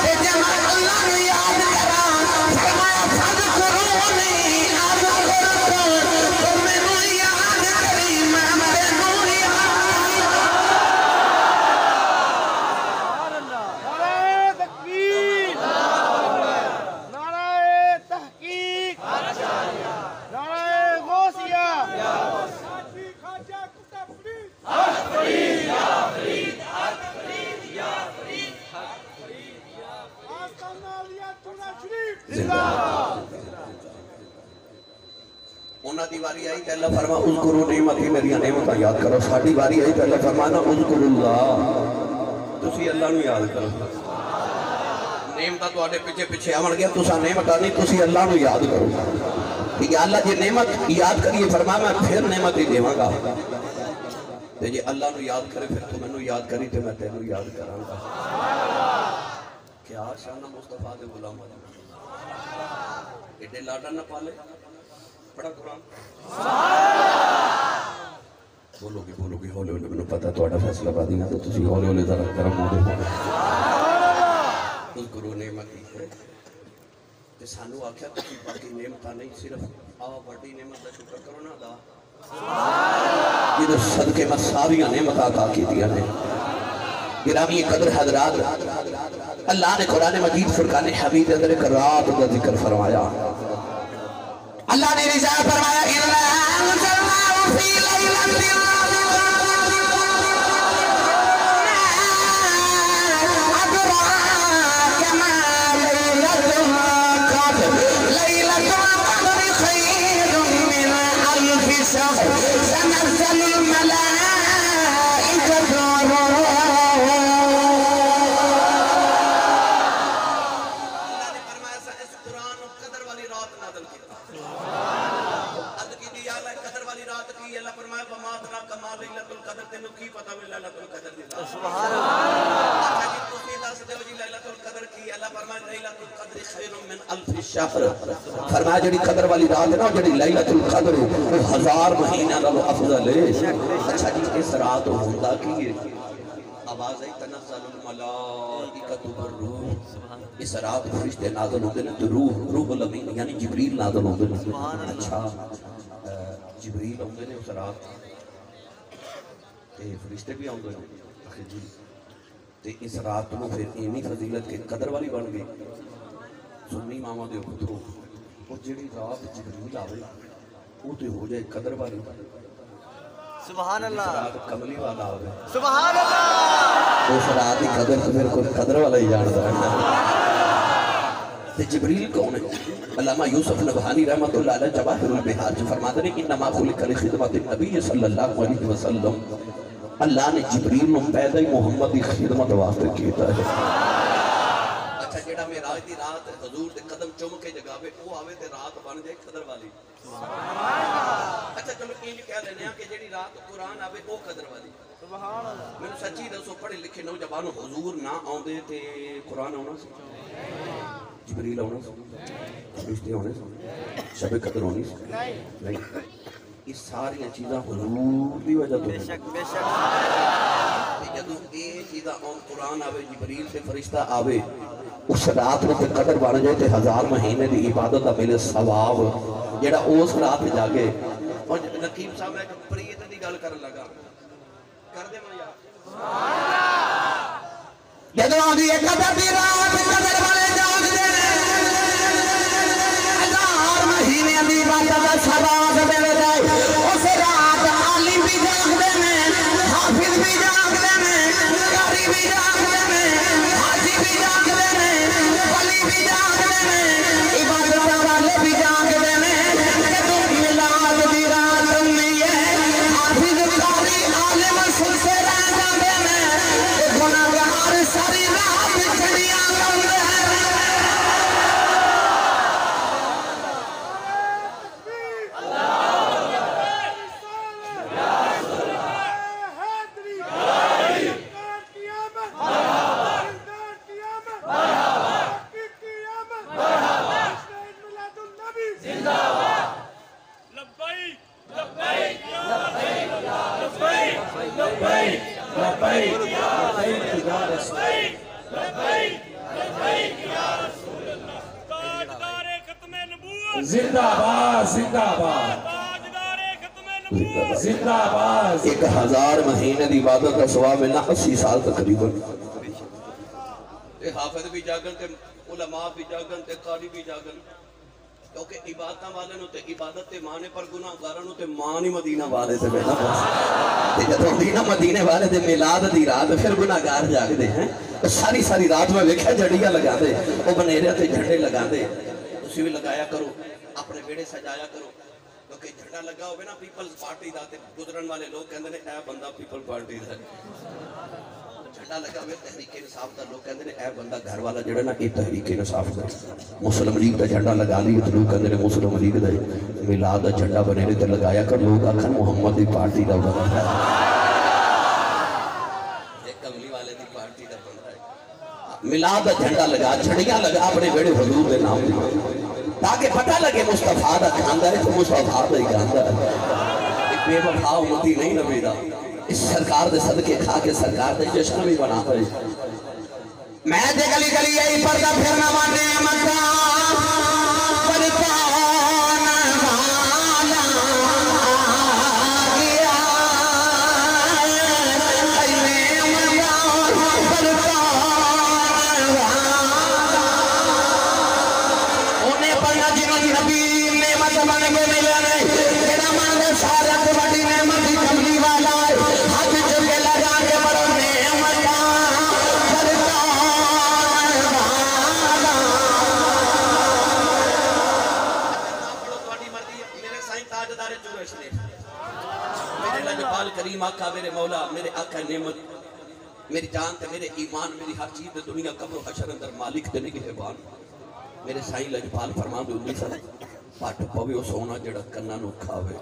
کہ جب اللہ نے یاد کرا. فرمایا فذکرونی اذکرکم، تم مینوں یاد کری میں تینوں یاد. نعرہ تکبیر، نعرہ تحقیق، نعرہ غوثیہ. انہاں دی واری آئی کہ اللہ فرما اذکروا نعمتی، میری نعمتاں یاد کرو. ساڑھی واری آئی کہ اللہ فرمانا اذکروا اللہ، تسی اللہ نو یاد کرو. نعمتاں تو آڑے پیچھے پیچھے آمن گیا، تسا نعمتاں نہیں، تسی اللہ نو یاد کرو. کہ اللہ جی نعمت یاد کریے فرما میں پھر نعمت ہی دیواں گا. تے جی اللہ نو یاد کرے پھر تو مینوں یاد کری تے میں تینوں یاد کراں گا. کیا شان مصطفیٰ دے غلام آدم ایڈے لاڈا نہ پالے. پڑھا قرآن. بولو گے ہولے ہولے میں پتہ توڑا فیصلہ با دینا تو تسی ہولے ہولے ذرا کرم ہو دے. اذکروا نعمتی ہے تے سانو آکھیا تسی باقی نعمتاں نہیں، صرف بڑی نعمت دا شکر کرو نا ادا. یہ تو صدقے میں ساریاں نعمتاں عطا کی دیا نے. گرامی قدر حضرات، اللہ نے قرآن مجید فرقان حمید اندر ایک رات کا ذکر فرمایا. اللہ نے رضا فرمایا اِنَّا أَنزَلْنَاهُ فِي لَيْلَةٍ أَدْرَاكَ مَا لَيْلَةُ الْقَدْرِ. لَيْلَةُ الْقَدْرِ خَيْرٌ مِّنْ أَلْفِ شَهْرٍ. تَنَزَّلُ الْمَلَائِكَةُ وَالرُّوحُ. اللہ نے فرمایا اس قرآن قدر والی رات نازل کی. قدر والی رات کی اللہ فرمایا وما ادراک ما لیلۃ القدر. تینوں کی پتہ وے لیلۃ القدر دی رات. سبحان اللہ. اچھا جی تسی دس دیو جی لیلۃ القدر کی. اللہ فرمایا لیلۃ القدر خیر من الف شہر. فرمایا جڑی قدر والی رات ہے نا جڑی لیلۃ القدر وہ 1000 مہینہ نالوں افضل ہے. اچھا جی اس رات ہوندا کی ہے؟ آواز ہے تنزل الملائکۃ والروح. اس رات فرشتے نازل ہوتے ہیں تو روح الامین یعنی جبریل نازل ہوتے ہیں. اچھا جبریل ہوتے ہیں اس رات تے فرشتے بھی ہوتے ہیں. جی تے اس رات میں پھر اینی فضیلت کے قدر والی بن گئی. سنی ماما دے خطرو وہ جڑی رات جبریل آوے وہ تے ہو جائے قدر والی. سبحان اللہ. رات کملی والا آوے سبحان اللہ. اس رات کی قدر تو پھر کوئی قدر والا ہی جانتا ہے. تے جبریل کون ہے؟ علامہ یوسف نبہانی رحمت اللہ علیہ جواہر البحار جو فرماتے ہیں انما خلق لخدمت النبی صلی اللہ علیہ وسلم. اللہ نے جبریل نو پیدا ہی محمد کی خدمت واسطے کیتا ہے. اچھا جڑا میرا اج دی رات حضور دے قدم چوم کے جگاوے او آوے تے رات بن جائے قدر والی اچھا چلو یہ کہہ لینے ہیں کہ جیڑی رات قرآن آوے او قدر والی میں نے سچی دسو پڑھے لکھے نوجوانوں حضور نہ آؤندے تے قرآن آنا سی جبریل آنا سی فرشتے آنے سی شب قدر ہونی سی نہیں یہ ساری چیزاں حضور دی وجہ تو بے شک بے شک جدو یہ چیزاں آن قرآن آوے جبریل تے فرشتہ آوے اس رات میں تے قدر بن جائے تے 1000 مہینے دی عبادت دا ملے ثواب جیڑا اس رات جاگے اور نقیب صاحب میں ایک پریت دی گل کرن لگا کر دے میں یار جدو آدھی قدر دی رات قدر والے جاگ دے 1000 مہینے دی عبادت دا ثواب ملے جائے اس رات عالم بھی جاگ دے میں حافظ بھی جاگ دے میں قاری بھی جاگ دے میں حاجی بھی جاگ دے میں ولی بھی جاگ دے میں عبادت والے بھی جاگ دے میں جدو میلاد دی رات ہوئی ہے حافظ قاری عالم سنتے رہ جاندے میں گناہگار ساری رات چڑیاں گاندے ہیں زندہ باد زندہ باد زندہ باد 1000 مہینے دی عبادت کا ثواب ملنا 80 سال تقریباً حافظ بھی جاگن تے علماء بھی جاگن تے قاری بھی جاگن کیونکہ عبادتاں والے نو تے عبادت تے مانے پر گناہگاراں نو تے مان ہی مدینہ والے تے بیٹھا تے جدوں مدینہ مدینے والے تے میلاد دی رات پھر گناہگار جاگدے ہیں ساری ساری رات میں ویکھیا جڑیاں لگاندے او بنیرے تے جھنڈے لگاندے تسی بھی لگایا کرو اپنے بیڑے سجایا کرو کیونکہ جھنڈا لگا ہوئے نا پیپلز پارٹی دا تے گزرن والے لوگ کہندے نے اے بندہ پیپل پارٹی دا جھنڈا لگا ہوئے تحریک انصاف دا لوگ کہندے نے اے بندہ گھر والا جڑا نا اے تحریک انصاف دا مسلم لیگ دا جھنڈا لگا لی تو لوگ کہندے نے مسلم لیگ دا میلاد دا جھنڈا بنیرے تے لگایا کر لوگ آکھن محمد دی پارٹی دا بندہ ہے یہ کملی والے دی پارٹی دا بندہ ہے میلاد دا جھنڈا لگا چھڑیاں لگا اپنے بیڑے حضور دے نام دی تاکہ پتہ لگے مصطفیٰ دا کھاندہ ہے تو مصطفیٰ دا ہی کھاندہ ہے ایک بے وفا امتی نہیں نبیدہ اس سرکار دے صدقے کھا کے سرکار دے جشن بھی بنا ہے میں دے گلی گلی یہی پردہ پھرنا وانے مکہ پرکان والا گیا اینے مکہ پرکان والا انہیں پڑھنا جنہوں نبی نعمت بن کے ملے نہیں میرا مان سارا کو بڑی نعمت ہی کملی والا ہے ہاتھ چکے لگا کے بڑھو نعمت پرکان والا میرے سائن تاجدار جورے شریف میرے لجپال کریم آقا میرے مولا میرے آقا نعمت میری جان تے میرے ایمان میری ہر چیز دے دنیا قبر و حشر اندر مالک تے نگہبان میرے سائیں لجپال فرمان دے امی سن پاٹ پوے او سونا جڑا کنہ نو کھاوے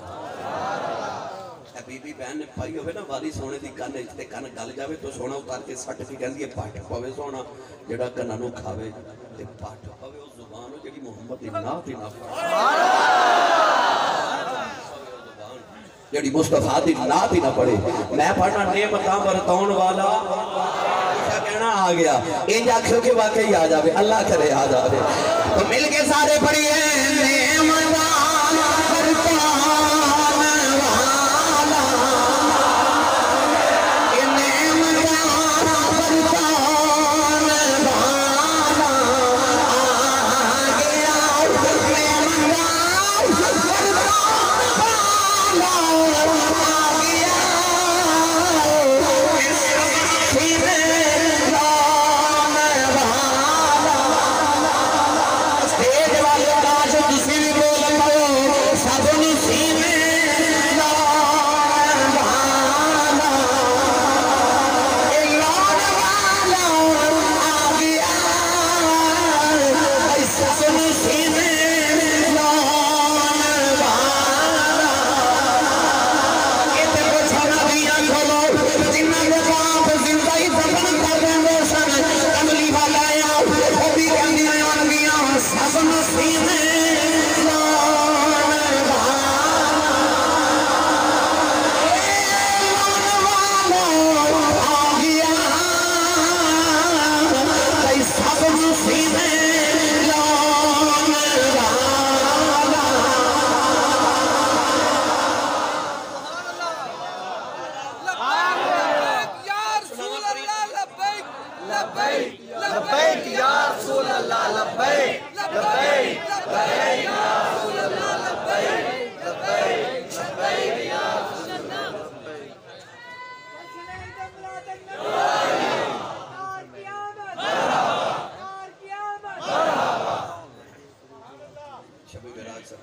اے بی بی بہن نے پائی ہوئے نا والی سونے دی کن تے کن گل جاوے تو سونا اتار کے سٹ کے کہندی ہے پاٹ پوے سونا جڑا کنہ نو کھاوے تے پاٹ پوے او زبان ہو جڑی محمد دی نام دی نام جڑی مصطفیٰ دی نام دی نہ پڑھے میں پڑھنا نعمتاں برتاؤن والا کیا کہنا آ گیا ان آنکھوں کے واقعی آ جاوے اللہ کرے آ جاوے تو مل کے سارے پڑھیے نعمتاں برتاؤن والا نعمتاں برتاؤن والا آ گیا نعمتاں برتاؤن اسٹیج والے کاش کسی بھی بول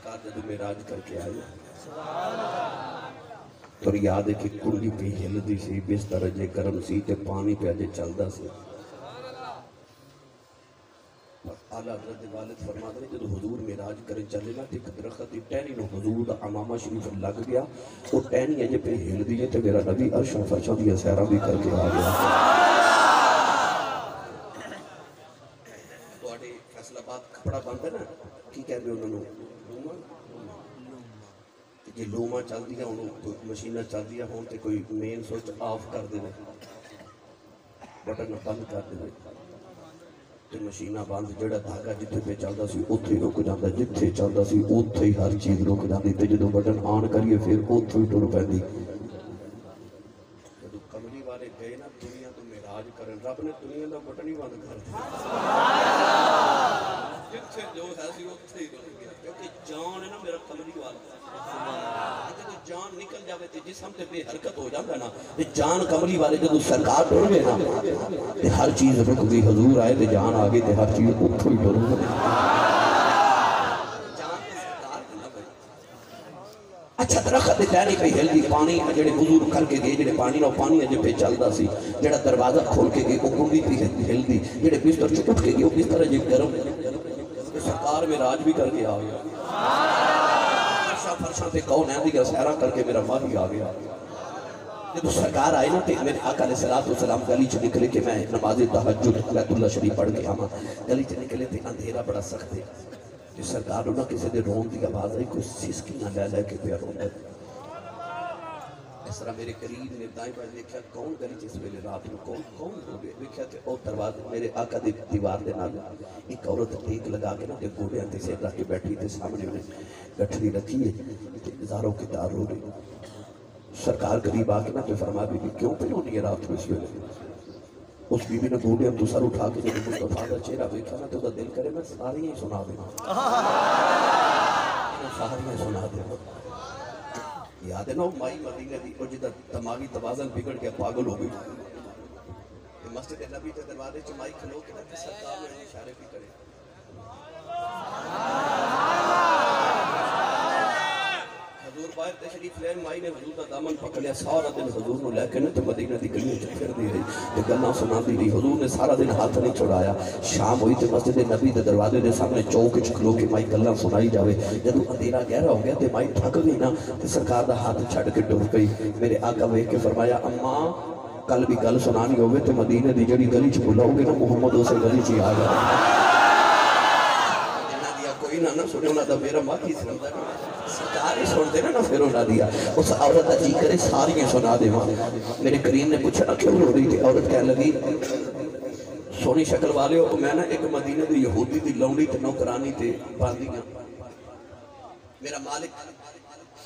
سرکار جدو معراج کر کے آئے تو یاد ہے کہ کنڈی پہ ہلدی سی بستر جے گرم سی تے پانی پہ اجے چلدا سی اعلیٰ حضرت والد فرماتے ہیں جب حضور معراج کریں چلے نا ایک درخت دی ٹہنی نو حضور دا امامہ شریف لگ گیا وہ ٹہنی اجے پہ ہل دی ہے تے میرا نبی عرش و فرشاں دی سیرا بھی کر کے آ گیا تواڈے فیصل آباد کپڑا بند ہے نا کی کہندے انہاں نو لوما جی لوما چل دیا انہوں کوئی مشینہ چل دیا ہوں تے کوئی مین سوچ آف کر دے بٹن بند کر دے تے مشینہ بند جڑا دھاگا جتھے پہ چلدا سی اوتھے رک جاندا جتھے چلدا سی اوتھے ہی ہر چیز رک جاندی تے جدوں بٹن آن کریے پھر اوتھے ہی ٹر پیندی جدوں کملی والے گئے نا دنیا تو معراج کرن رب نے دنیا دا بٹن ہی بند کر دیا جتھے جو ہے سی اوتھے ہی رک گیا کیونکہ جان ہے نا میرا کملی والا جب جان نکل جاوے تے جسم تے بے حرکت ہو جاتا نا تے جان کملی والے جدو سرکار ٹر گئے نا تے ہر چیز رک گئی حضور آئے تے جان آگے تے ہر چیز اٹھو ہی ٹر گئی اچھا درخت دے ٹہنی پہ ہل دی پانی جڑے بزرگ کر کے گئے جڑے پانی نو پانی اجے پہ چلدا سی جڑا دروازہ کھول کے گئے او کنڈی پہ ہل دی جڑے بستر چ اٹھ کے گئے او بستر اجے گرم سرکار معراج بھی کر کے آ گیا فرشاں تے کون ہے دیگر سہرا کر کے میرا ماہی آ گیا جب سرکار آئے نا تے میرے آقا علیہ السلام گلی چ نکلے کہ میں نماز تہجد بیت اللہ شریف پڑھ کے آواں گلی چ نکلے تے اندھیرا بڑا سخت ہے کہ سرکار نہ کسی دے رون دی آواز آئی کوئی سسکی نہ لے لے کے پیا روندا اس طرح میرے قریب نے دائیں بائیں دیکھا کون گلی جس ویلے رات میں کون ہو گئے دیکھا کہ او دروازے میرے آقا دی دیوار دے نال ایک عورت ٹیک لگا کے نا تے گوڑیاں تے سر رکھ کے بیٹھی تے سامنے انہیں گٹھری رکھی ہے تے ہزاروں کی تار رو رہی سرکار قریب آ کے نا تے فرما بی بی کیوں پہ ہونی ہے رات میں اس ویلے اس بی بی نے گوڑیاں تو سر اٹھا کے جب مصطفیٰ دا چہرہ دیکھا نا تو دا دل کرے میں ساری ہی سنا دے ساری ہی سنا دے یاد ہے نا مائی مدینہ دی اور جدہ دماغی توازن بگڑ گیا پاگل ہو گئی مسجد نبی تے دروازے چ مائی کھلو کے نا کہ سرکار نے اشارے بھی کرے حضور باہر تشریف لین مائی نے حضور کا دامن پکڑ لیا سارا دن حضور نو لے کے نا تے مدینہ دی گلیاں چ پھر دی رہی تے گلاں سناندی رہی حضور نے سارا دن ہاتھ نہیں چھڑایا شام ہوئی تے مسجد نبی دے دروازے دے سامنے چوک وچ کھلو کے مائی گلاں سنائی جاوے جدوں اندھیرا گہرا ہو گیا تے مائی تھک گئی نا تے سرکار دا ہاتھ چھڈ کے ٹر گئی میرے آقا ویکھ کے فرمایا اماں کل بھی گل سنانی ہوئے تے مدینہ دی جڑی گلی چ بلاؤ گے نا محمد اسے گلی چ آ جائے جنہاں دیا کوئی نہ سنے انہاں دا میرا ماں کی سندا سرکار ہی سن دے نا پھر انہاں دیا اس عورت دا جی کرے ساری سنا دے میرے کریم نے پوچھا نا کیوں رو رہی تھی عورت کہنے لگی سونی شکل والے ہو میں نا ایک مدینہ دی یہودی دی لونڈی تے نوکرانی تے باندیاں میرا مالک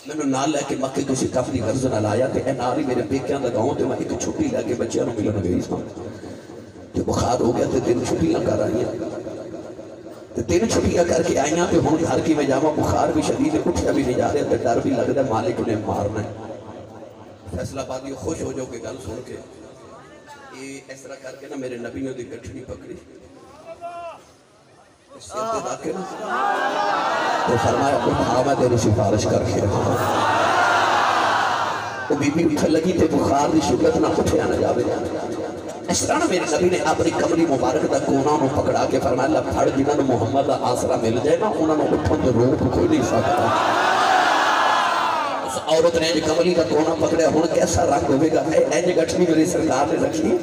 میں نے نال لے کے مکے کسی کف دی غرض نہ لایا تے اے ناری میرے پیکیاں دا گاؤں تے میں ایک چھٹی لے کے بچیاں نو ملن گئی ساں تے بخار ہو گیا تے 3 چھٹیاں کر آئیاں تے 3 چھٹیاں کر کے آئیاں تے ہن گھر کی میں جاواں بخار بھی شدید ہے اٹھیا بھی نہیں جا رہا تے ڈر بھی لگدا ہے مالک نے مارنا ہے فیصلہ آبادی خوش ہو جاؤ کہ گل سن کے یہ اس طرح کر کے نا میرے نبیوں دی گٹھڑی پکڑی سر دے داکے نا تو فرمایا اٹھا میں تیری سفارش کر کے رہا وہ بی بی اٹھا لگی تے بخار دی شدت نہ اٹھیا نہ جاوے اس طرح میرے نبی نے اپنی کمری مبارک دا کونا نو پکڑا کے فرمایا اللہ پھڑ جنہاں نو محمد دا آسرا مل جائے گا انہاں نو اٹھن تے روک کوئی نہیں سکتا اس عورت نے کمری دا کونا پکڑیا ہن کیسا رنگ ہوے گا اے گٹھڑی میری سرکار نے رکھی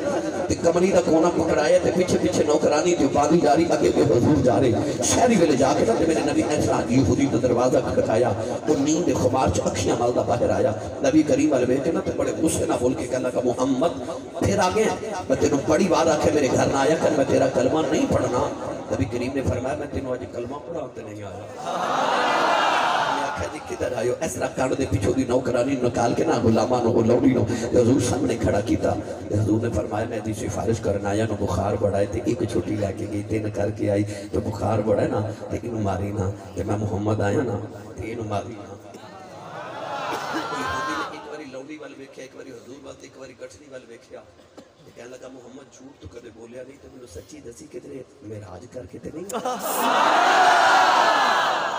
تے کمری دا کونا پکڑایا تے پیچھے پیچھے نوکرانی تے باندھی جا رہی اگے تے حضور جا رہے شہری ویلے جا کے تے میرے نبی ایسا یہودی دا دروازہ کھٹکایا وہ نیند خمار چ اکھیاں مالدا باہر آیا نبی کریم والے بیٹھے نا تے بڑے غصے نہ بول کے کہنے لگا محمد پھر آگے میں تینوں بڑی بار آکھے میرے گھر نہ آیا کر میں تیرا کلمہ نہیں پڑھنا نبی کریم نے فرمایا میں تینوں آج کلمہ پڑھاتے نہیں آیا جی کدھر آئیو اس طرح کانڈ دے پیچھو دی نوکرانی نکال کے نا غلامانو لوڑی نو حضور سامنے کھڑا کیتا حضور نے فرمایا میں دی سفارش کرنا آیا نو بخار بڑھائے تے ایک چھوٹی لے کے گئی 3 کر کے آئی تو بخار بڑھائے نا تے انو ماری نا تے میں محمد آیا نا تے انو ماری نا ایک باری لوڑی والے بیکھیا ایک باری حضور والے ایک باری گٹھنی والے بیکھیا کہنے لگا محمد جھوٹ تو کدے بولیا نہیں تو میں سچی دسی کہ تیرے معراج کر کے تے نہیں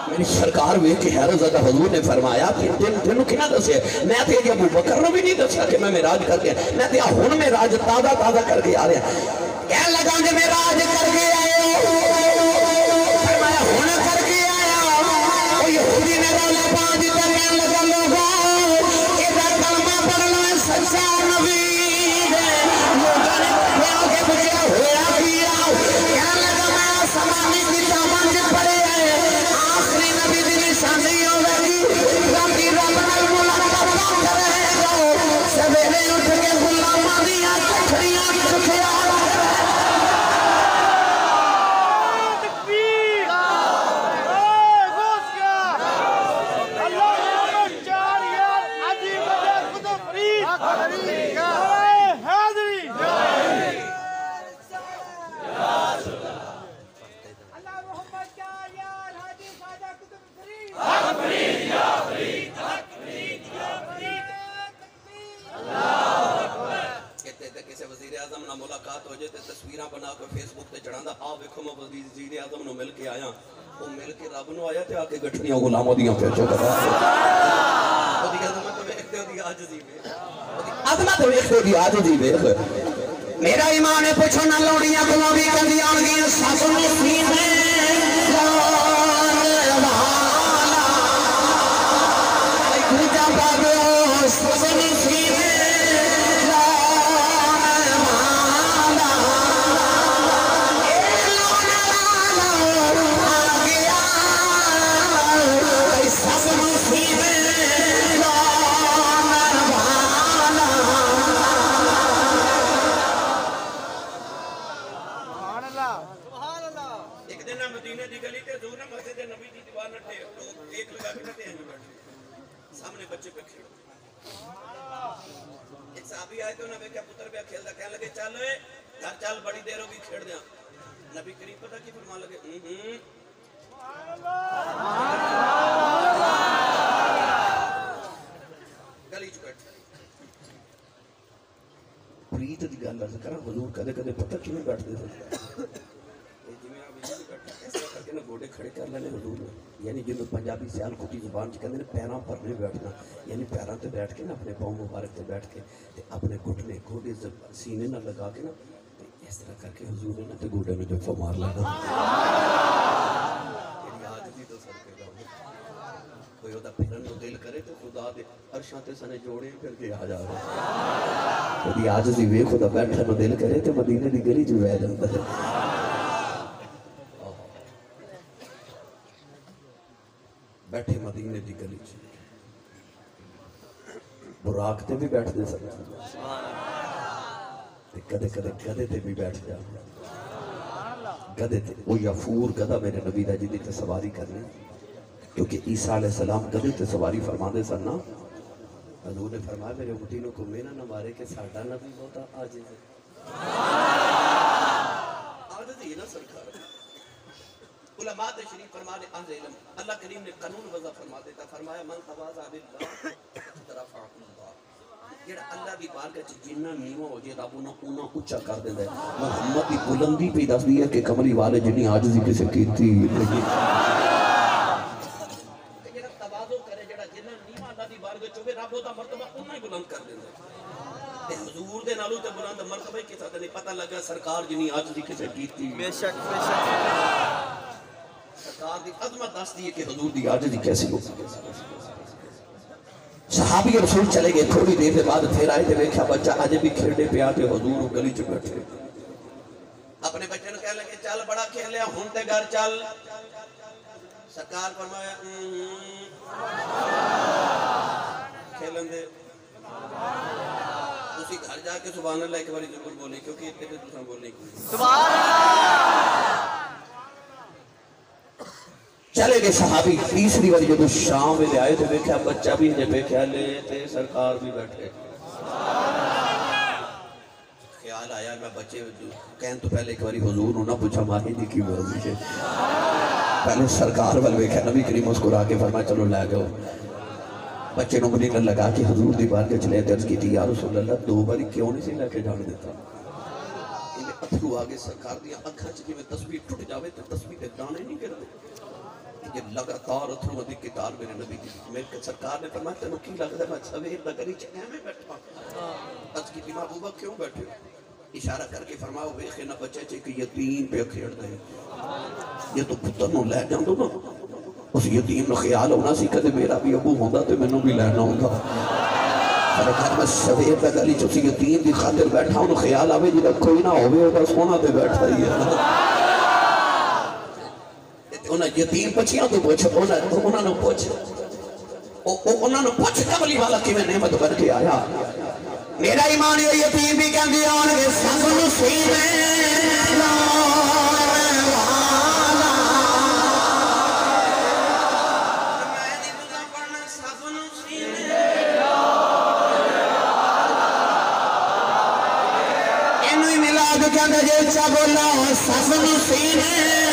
میری سرکار وے کہ حیرت زدہ حضور نے فرمایا کہ تینوں کیا دسے میں تے ابو بکر نے بھی نہیں دسیا کہ میں معراج کر کے میں تے ہن معراج تازہ کر کے آ رہا کہنے لگا کہ معراج کر کے آئے ہو فرمایا ہن کر کے آیا او یہودی نے رولا پا دتا کہنے لگا لوگو اے کلمہ پڑھنا سچا نبی ہے لوگوں نے کہا کہ بچا ہوا کیا کہنے لگا میں آسمانی کتاباں وچ پڑھے آخری نبی دی نشانی ہوگی ربی رب نال ملاقات کرے گا سویرے اٹھ کے غلاماں دیاں کٹھڑیاں چکیا ملاقات ہو جائے تصویراں بنا کے فیس بک تے چڑھاندا آ ویکھو میں وزیر اعظم نو مل کے آیا او مل کے رب نو آیا تے آ کے گٹھڑیاں غلاماں دیاں پھر چو کرا اودی عظمت ویکھتے اودی عاجزی ویکھ عظمت ویکھتے دی عاجزی ویکھ میرا ایمان ہے پوچھو نہ لوڑیاں گلابی کندی آن گیاں ساس نصیب سامنے بچے پہ کھیل ایک صحابی آئے تو نبی کیا پتر پہ کھیل دا کہنے لگے چل گھر چل بڑی دیر ہوگی کھیڑ دیا نبی کریم پتہ کی فرمان لگے گلی چ بیٹھ پریت دی گل عرض کراں حضور کدے کدے پتہ کیویں بیٹھدے تھے گوڑے کھڑے کر لینے حضور یعنی جنہوں پنجابی سیال کھوٹی زبان چ کہندے نے پیراں پر نہیں بیٹھنا یعنی پیراں تے بیٹھ کے نا اپنے پاؤں مبارک تے بیٹھ کے تے اپنے گھٹنے گوڑے سینے نہ لگا کے نا تے اس طرح کر کے حضور نے تے گوڑے میں جفا مار لینا یعنی آج بھی تو سر کے گا کوئی ہوتا پھرن نو دل کرے تو خدا دے عرشاں تے سنے جوڑے پھر کے آ جا رہے یعنی آج بھی وے خدا بیٹھا نو دل کرے تے مدینے دی گلی جو بہ جاندا ہے بیٹھے مدینے دی گلی چ براق تے بھی بیٹھ دے سکتے کدے کدے گدے تے بھی بیٹھ جا گدے تے وہ یفور گدہ میرے نبی دا جدی تے سواری کرنے کیونکہ عیسیٰ علیہ السلام گدے تے سواری فرما دے سن نا حضور نے فرمایا میرے امتینوں کو مینا نہ مارے کہ ساڈا نبی ہوتا عاجز ہے عاجز ہی نا سرکار علماء شریف فرما دے انز علم اللہ کریم نے قانون وضع فرما دیتا فرمایا من تواضع باللہ رفعہ اللہ جڑا اللہ دی بارگاہ وچ جنہ نیواں ہو جے رب انہاں اونچا کر دیندا ہے محمد دی بلندی پہ دس دی ہے کہ کملی والے جنی عاجزی کسے کیتی نہیں جڑا تواضع کرے جڑا جنہ نیواں اللہ دی بارگاہ وچ ہوے رب دا مرتبہ انہاں ہی بلند کر دیندا ہے تے حضور دے نالوں تے بلند مرتبہ کسے تے نہیں پتہ لگا سرکار جنی عاجزی کسے کیتی بے شک سرکار دی عظمت دس دی ہے کہ حضور دی عاجزی کیسی ہو صحابی رسول چلے گئے تھوڑی دیر کے بعد پھر آئے تھے دیکھا بچہ آج بھی کھیلنے پہ آتے حضور گلی چ بیٹھے اپنے بچے نے کہنے لگے چل بڑا کھیل لیا ہن تے گھر چل سرکار فرمایا کھیلن دے اسی گھر جا کے سبحان اللہ ایک باری ضرور بولیں کیونکہ اتنے پہ دوسرا بولنے کی سبحان اللہ چلے گئے صحابی تیسری باری جب شام میں لے آئے تو دیکھا بچہ بھی جب کھیلے تھے سرکار بھی بیٹھے خیال آیا میں بچے کہن تو پہلے ایک باری حضور نہ پوچھا ماہی دی کی مرضی ہے پہلے سرکار والے دیکھا نبی کریم مسکرا کے فرمایا چلو لے گئے بچے نو مدینہ لگا کے حضور دی بار کے چلے درج کی تھی یا رسول اللہ دو باری کیوں نہیں سے لے کے جان دیتا انہیں اتھرو آگے سرکار دیا اکھا چکی میں تسبیح ٹوٹ جاوے تو تسبیح دے دانے نہیں کر دے یہ لگاتار اتھروں دی کتار میرے نبی دی میرے سرکار نے فرمایا تینوں کی لگتا ہے میں سویر دا گری چکے میں بیٹھا از کی دیمہ ابو بکر کیوں بیٹھے اشارہ کر کے فرمایا ویخے نہ بچے چھے کہ یتیم پہ کھیڑ دے یہ تو پتر نو لے جاؤں دو نا اس یتیم نو خیال ہونا سی کدے میرا بھی ابو ہوندہ تو میں نو بھی لینا ہوندہ فرمایا میں سویر دا گری چھے یتیم دی خاطر بیٹھا ہوں خیال آوے جی کوئی نہ ہوئے ہوگا سونا دے بیٹھا ہی ہے انہاں یتیم پچھیاں تو پوچھو انہاں نو پوچھ کملی والا کی میں نعمت بن کے آیا میرا ایمان یہ یتیم بھی کہہ دیا ان کے سب نصیبیں انہوں ملاد کہندے جے چا بولا سب نصیبیں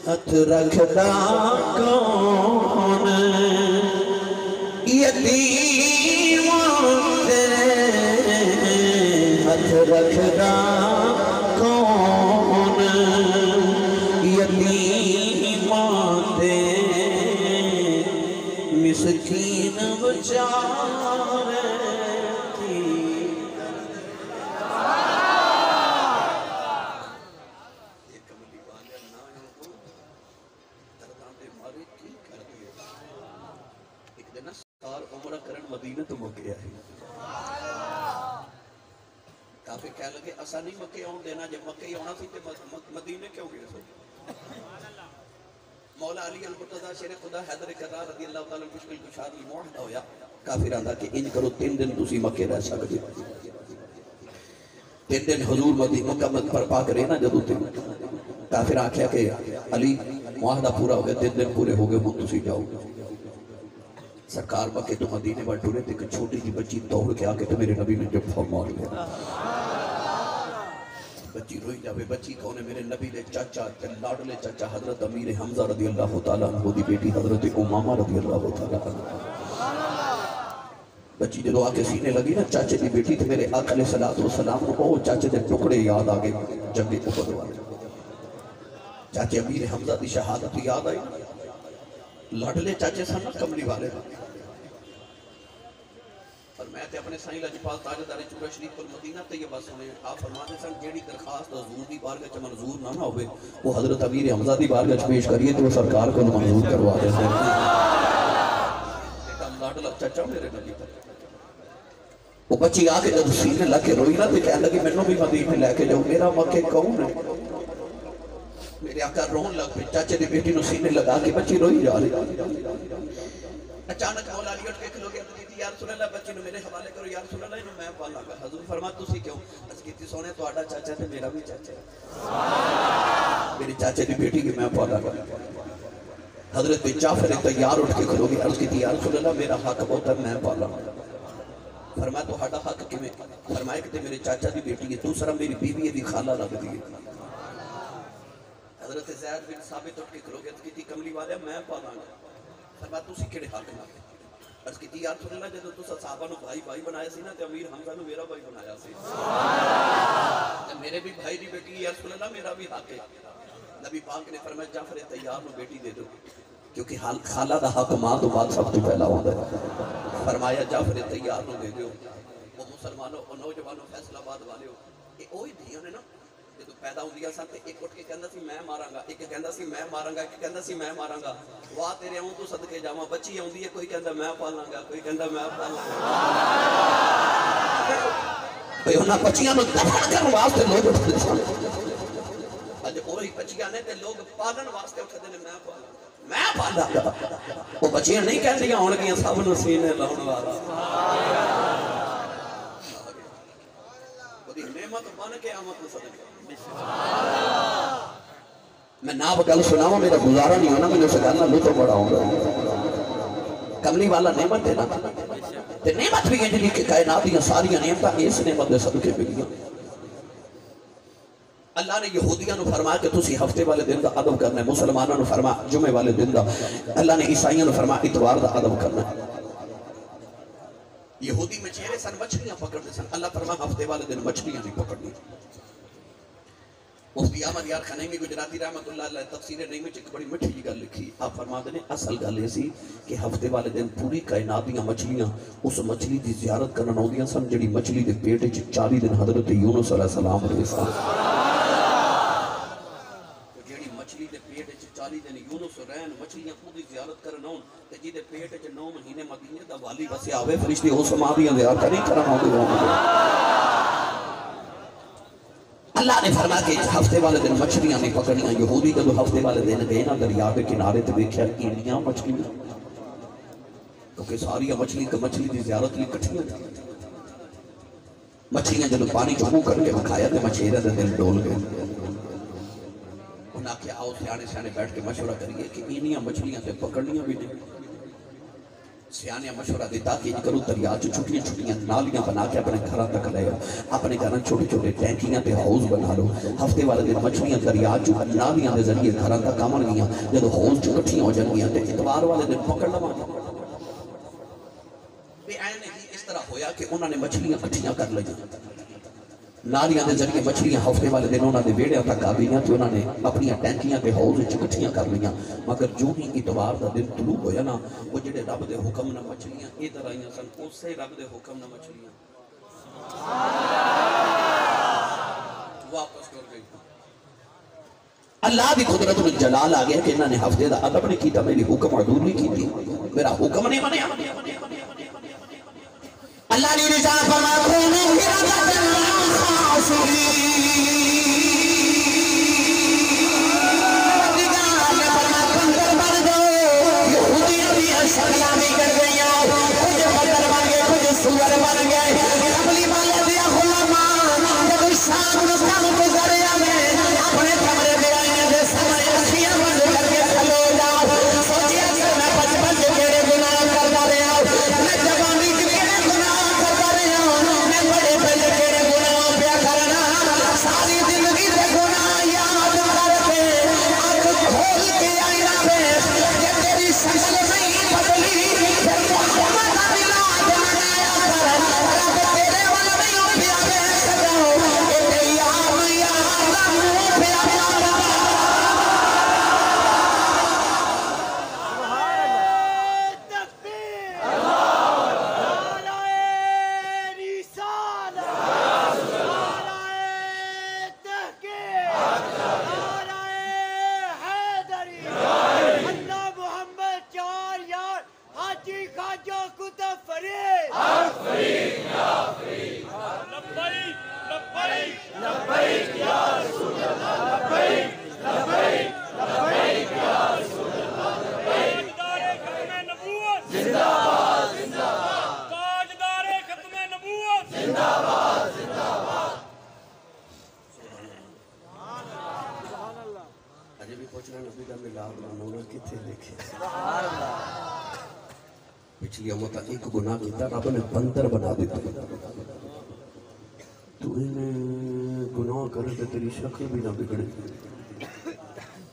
ہاتھ رکھدا کون یتیماں تے ہاتھ رکھدا کون یتیماں تے مسکین بچارے مدینہ تو مکے آئی کافی کہہ لگے اسا نہیں مکے آن دینا جب مکے ہی آنا سی تے مدینہ کیوں گئے سو مولا علی المرتضی شیر خدا حیدر کرار رضی اللہ تعالیٰ مشکل کشاد لی معاہدہ ہویا کافی رہندا کہ انج کرو 3 دن تسی مکے رہ سکتے 3 دن حضور مکہ پر پاک رہنا جدو تھی کافی آکھیا کہ علی معاہدہ پورا ہو گیا 3 دن پورے ہو گئے وہ تسی جاؤ سرکار مکے تو مدینے پر ٹورے تھے کہ چھوٹی جی بچی دوڑ کے آکے تو میرے نبی نے جب پھا مار لیا بچی روئی جاوے بچی کون ہے میرے نبی دے چاچا لاڈلے چاچا حضرت امیر حمزہ رضی اللہ تعالیٰ عنہ دی بیٹی حضرت امامہ رضی اللہ تعالیٰ عنہ بچی جدو آکے سینے لگی نا چاچے دی بیٹی تھے میرے آقا علیہ السلام کو چاچے دے ٹکڑے یاد آگے جنگی احد والے چاچے امیر حمزہ دی شہادت یاد آئی لاڈلے چاچے سن کملی والے اور میں تے اپنے سائیں لاجپال تاجدار چورا شریف المدینہ تے یہ بات سنے آپ فرماتے سن جیڑی درخواست حضور دی بارگاہ چ منظور نہ ہوئے وہ حضرت امیر حمزہ دی بارگاہ چ پیش کریے تو وہ سرکار کو منظور کروا دیتے ہیں لاڈلا چچا میرے نبی وہ بچی آ کے جب سینے لگ کے روئی نہ تے کہنے لگی میں بھی مدینے لے کے جاؤں میرا مکے کون ہے میرے آقا رون لگ پہ چاچے دی بیٹی نو سینے لگا کے بچی روئی جا رہی اچانک مولا علی اٹھ کے کھلو گیا تو کہتی یا رسول اللہ بچی نو میرے حوالے کرو یا رسول اللہ انہوں میں پالا گا حضور فرمایا تسی کیوں اس کہتی سونے تو آڈا چاچا تھے میرا بھی چاچا میری چاچے دی بیٹی کی میں پالا گا حضرت جعفر تیار اٹھ کے کھلو گیا اس کہتی یا رسول اللہ میرا حق بہت ہے میں پالا فرمایا تو آڈا حق کی میں فرمایا کہ میرے چاچا دی بیٹی ہے دوسرا میری بیوی دی خالہ لگ دی حضرت زید بن ثابت اٹھ کے کھلو گیا تو کہتی کملی والے میں پالا گا فرمایا تسی کیڑے حق نہ عرض کی یا رسول اللہ جدو تو صحابہ نو بھائی بنایا سی نا تے امیر حمزہ نو میرا بھائی بنایا سی میرے بھی بھائی دی بیٹی یا رسول اللہ میرا بھی حق ہے نبی پاک نے فرمایا جعفر تیار نو بیٹی دے دو کیونکہ خالہ دا حق ماں تو بعد سب تو پہلا ہوتا ہے فرمایا جعفر تیار نو دے دیو وہ مسلمانوں اور نوجوانوں فیصلہ آباد والے ہو یہ وہی دھیاں نے نا جدو پیدا ہوندیا سن تے ایک اٹھ کے کہندا سی میں ماراں گا ایک کہندا سی میں ماراں گا ایک کہندا سی میں ماراں گا واہ تیرے اون تو صدقے جاواں بچی اوندی ہے کوئی کہندا میں پالاں گا کوئی کہندا میں پالاں گا بھئی انہاں بچیاں نو دفن کرن واسطے لوگ اٹھدے سن اج وہی بچیاں نے تے لوگ پالن واسطے اٹھدے نے میں پالاں میں پالا وہ بچیاں نہیں کہندیاں ہون گیاں سب نو سینے لاؤن والا وہی نعمت بن کے آمد صدقے میں ناب گل سناواں میرا گزارا نہیں ہونا میں سگانا لو تو بڑا ہوں کملی والا نعمت ہے نا تے نعمت بھی انج کہ کائنات دی ساری نعمتاں اس نعمت دے صدقے ملیاں اللہ نے یہودیاں نو فرمایا کہ تسی ہفتے والے دن دا ادب کرنا ہے مسلمانوں نو فرمایا جمعے والے دن دا اللہ نے عیسائیوں نو فرمایا اتوار دا ادب کرنا ہے یہودی مچھیرے سن مچھلیاں پکڑتے سن اللہ فرمایا ہفتے والے دن مچھلیاں نہیں پکڑنی مفتی احمد یار خنیمی گجراتی رحمت اللہ علیہ تفسیر نعیم وچ ایک بڑی مٹھی جی گل لکھی آپ فرماتے ہیں اصل گل یہ سی کہ ہفتے والے دن پوری کائنات دیاں مچھلیاں اس مچھلی دی زیارت کرن آوندیاں سن جڑی مچھلی دے پیٹ وچ 40 دن حضرت یونس علیہ السلام رہے سن جڑی مچھلی دے پیٹ وچ 40 دن یونس رہن مچھلیاں پوری زیارت کرن آون تے جی دے پیٹ وچ 9 مہینے مدینے دا والی وسیا ہوے فرشتے اس ماں دیاں زیارت نہیں کرن آوندے اللہ نے فرمایا کہ ہفتے والے دن مچھلیاں نہیں پکڑیاں یہودی جب ہفتے والے دن گئے نا دریا کے کنارے تے دیکھا انڈیاں مچھلیاں کیونکہ ساری مچھلی دی زیارت لی کٹھیاں مچھلیاں جب پانی چ منہ کر کے کھایا تے مچھیرے دے دل ڈول گئے انہاں کیا آؤ سیانے بیٹھ کے مشورہ کریے کہ انیاں مچھلیاں تے پکڑنیاں بھی نہیں سیانے مشورہ دیتا کہ کرو دریا چ چھٹیاں نالیاں بنا کے اپنے گھراں تک لے آؤ اپنے گھراں چھوٹے چھوٹے ٹینکیاں تے ہاؤس بنا لو ہفتے والے دن مچھلیاں دریا چ نالیاں دے ذریعے گھراں تک آون گیاں جدوں ہاؤس چ اکٹھیاں ہو جانگیاں تے اتوار والے دن پکڑ لواں بے عین ہی اس طرح ہویا کہ انہاں نے مچھلیاں اکٹھیاں کر لئیاں نالیاں دے ذریعے مچھلیاں ہفتے والے دن انہاں دے ویڑیاں تک آ گئیاں تے انہاں نے اپنی ٹینکیاں تے ہاؤس وچ اکٹھیاں کر لیاں مگر جو ہی اتوار دا دن طلوع ہویا نا وہ جڑے رب دے حکم نہ مچھلیاں ادھر آئیاں سن اسے رب دے حکم نہ مچھلیاں واپس کر گئی اللہ دی قدرت و جلال آ گیا کہ انہاں نے ہفتے دا ادب نہیں کیتا میری حکم عدول نہیں کیتی میرا حکم نہیں منیا اللہ نے رضا فرمایا سلامی کر گئیاں کچھ بدر بن گئے کچھ سور بن گئے قبلی والے دیا غلامان جب شام رسام گزر آئے اپنے کمرے میں آئینے دے سمائے اکھیاں بند کر کے کھلو جاؤ سوچیا کہ میں بچپن سے میرے گناہ کرتا رہا میں جوانی کے میرے گناہ کرتا رہا میں بڑے پہلے میرے گناہ پیا کرنا ساری زندگی سے گناہ یاد کر کے آنکھ کھول کے آئی رہے یہ تیری شکل نہیں بدلی پھر محمد عبیلات منایا کر رب تیرے والا نہیں ہو پیا بے سجاؤ اے یار رب ہو پیا پیارا تکبیر نعرہ رسالت نعرہ تحقیق نعرہ حیدری اللہ محمد چار یار حاجی خواجہ کتب فرید لبیک یا رسول اللہ لبیک لبیک لبیک یا رسول اللہ تاجدار ختم نبوت زندہ باد زندہ باد تاجدار ختم نبوت زندہ باد زندہ باد سبحان اللہ اجے بھی پوچھنا نبی دا میلاد منانا کتھے لکھے پچھلی امت ایک گناہ کیتا رب نے بندر بنا دیتا تو انہیں گناہ کرے تو تیری شکل بھی نہ بگڑے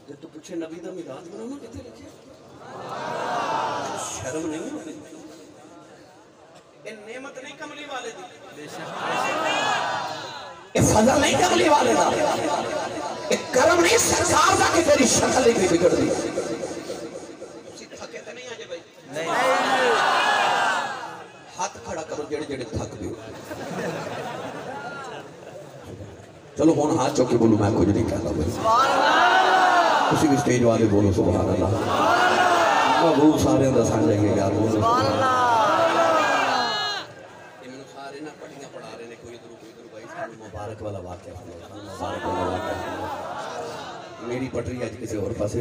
جب تو پوچھے نبی دا میلاد منانا کتھے لکھے شرم نہیں ہوتی یہ نعمت نہیں کملی والے دی یہ فضل نہیں کملی والے دا یہ کرم نہیں سرکار دا کہ تیری شکل بھی بگڑ دی تھکے تے نہیں آجے بھائی جڑے تھک دیو چلو ہون ہاتھ چوکے بولو میں کچھ نہیں کہتا بھائی اسی بھی سٹیج والے بولو سبحان اللہ محبوب سارے اندر سان جائیں گے یار بولو سبحان اللہ یہ میں سارے نہ پڑھیاں پڑھا رہے ہیں کوئی ادھر بھائی سانو مبارک والا واقعہ مبارک والا واقعہ میری پٹری آج کسی اور پاسے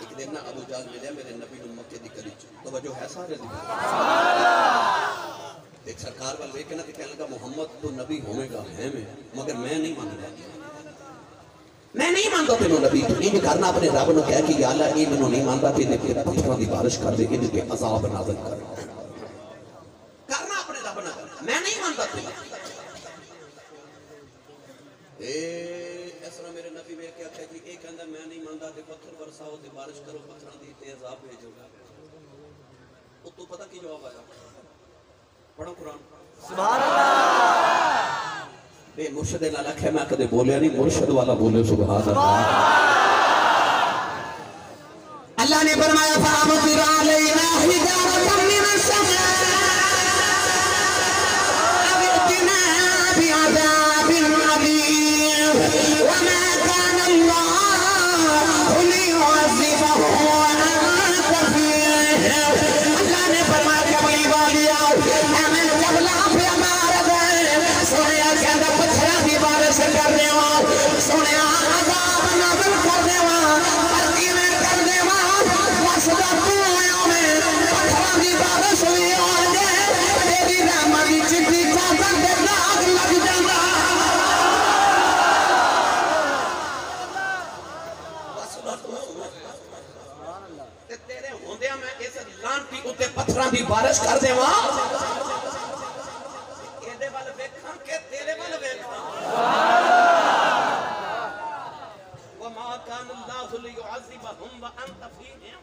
ایک دن نا ابو جہل ملیا میرے نبی مکے دی گلی توجہ ہے سارے دی ایک سرکار والے کہنا کہ کہنے لگا محمد تو نبی ہونے گا ہے مگر میں نہیں مانتا میں نہیں مانتا تینوں نبی تو نہیں کرنا اپنے رب نے کہا کہ یا اللہ یہ منوں نہیں مانتا تینے کے پتھروں دی بارش کر دے ان کے عذاب نازل کر کرنا اپنے رب نے میں نہیں مانتا تینے اس طرح میرے نبی میں کیا کہا کہ ایک کہندا میں نہیں مانتا تے پتھر برساؤ تے بارش کرو پتھراں دی تے عذاب بھیجو او تو پتہ کی جواب آیا پڑھو قرآن سبحان اللہ بے مرشد لالک ہے میں کدے بولیا نہیں مرشد والا بولے سبحان اللہ اللہ نے فرمایا فَأَمْطِرْ عَلَيْنَا حِجَارَةً مِّنَ السَّمَاءِ أَوْ ائْتِنَا بِعَذَابٍ أَلِيمٍ وَمَا كَانَ اللَّهُ لِيُعَذِّبَهُمْ وَأَنتَ فِيهِمْ اللہ نے فرمایا کہ بلی والیا میں جب لافے مار گئے سنیا کہندا پتھراں دی بارش کرنے وا سنیا عذاب نازل کرنے وا پر کیویں کرنے وا واسطہ تو میں پتھراں دی بارش ہوئی ہو جائے تیری رحمت دی چٹی چادر دے داغ لگ جاندا تیرے ہوندیاں میں اس لانتی اتے پتھراں دی بارش کر دے وہاں ایدے وال ویکھاں کہ تیرے وال ویکھاں وَمَا كَانَ اللَّهُ لِيُعَذِّبَهُمْ وَأَنْتَ فِيهِمْ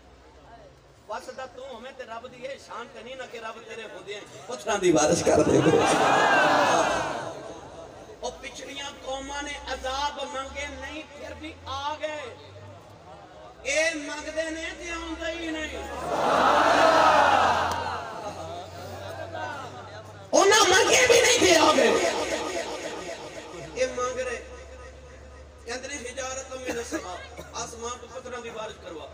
واسطہ تو ہمیں تے رب دی یہ شان تے نہیں نہ کہ رب تیرے ہوندے ہیں پتھراں دی بارش کر دے او پچھلیاں قوماں نے عذاب منگے نہیں پھر بھی آ گئے اے مانگدے نے تے آوندا ہی نہیں انہاں مانگے بھی نہیں تے آ گئے اے مانگ رہے کہندے نے حجارت من السماء آسمان تو پتھراں دی بارش کروا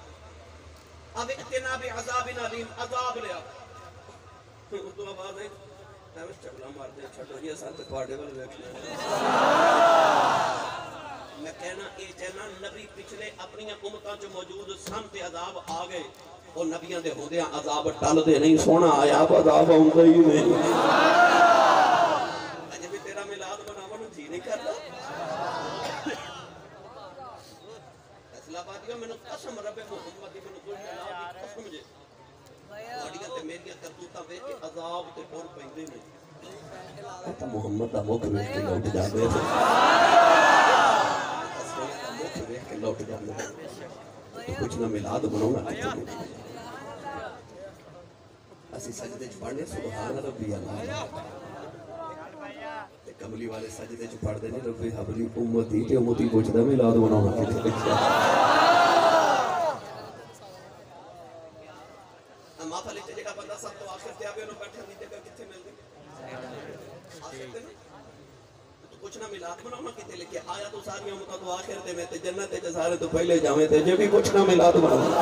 اب ائتنا بعذاب علیم عذاب لیا تو آواز ہے میں چکلا مارتے چھٹو جی اساں تے تواڈے ول ویکھنا میں کہنا اے جنا نبی پچھلے اپنی امتاں جو موجود سن تے عذاب آ گئے وہ نبیاں دے ہوندیاں عذاب ٹل دے نہیں سونا آیا عذاب آوندا ہی نہیں اج بھی تیرا میلاد مناون جی نہیں کردا فیصلہ بادیو مینوں قسم رب محمد دی مینوں کوئی میلاد دی قسم جے واڈیاں تے میریاں کرتوتاں ویکھ کے عذاب تے ٹر پیندے نے تے محمد دا مکھ ویکھ کے لوٹ جاندے لوٹ جاندے کچھ نہ میلاد بناؤنا اسی سجدے چ پڑھنے سبحان ربی اللہ کملی والے سجدے چ پڑھدے نے ربی حبلی امتی تے امتی پوچھدا میلاد بناؤنا کتے اما پھلے تے جڑا بندہ سب تو آخر تے آوے اونوں بیٹھن دی جگہ کتے ملدی آخر تے کچھ نہ میلاد بناؤنا کتے لکھے آیا تو ساری امتاں تو آخر تے میں تے جنت تے سارے تو پہلے جاویں تے جے بھی کچھ نہ میلاد بناؤنا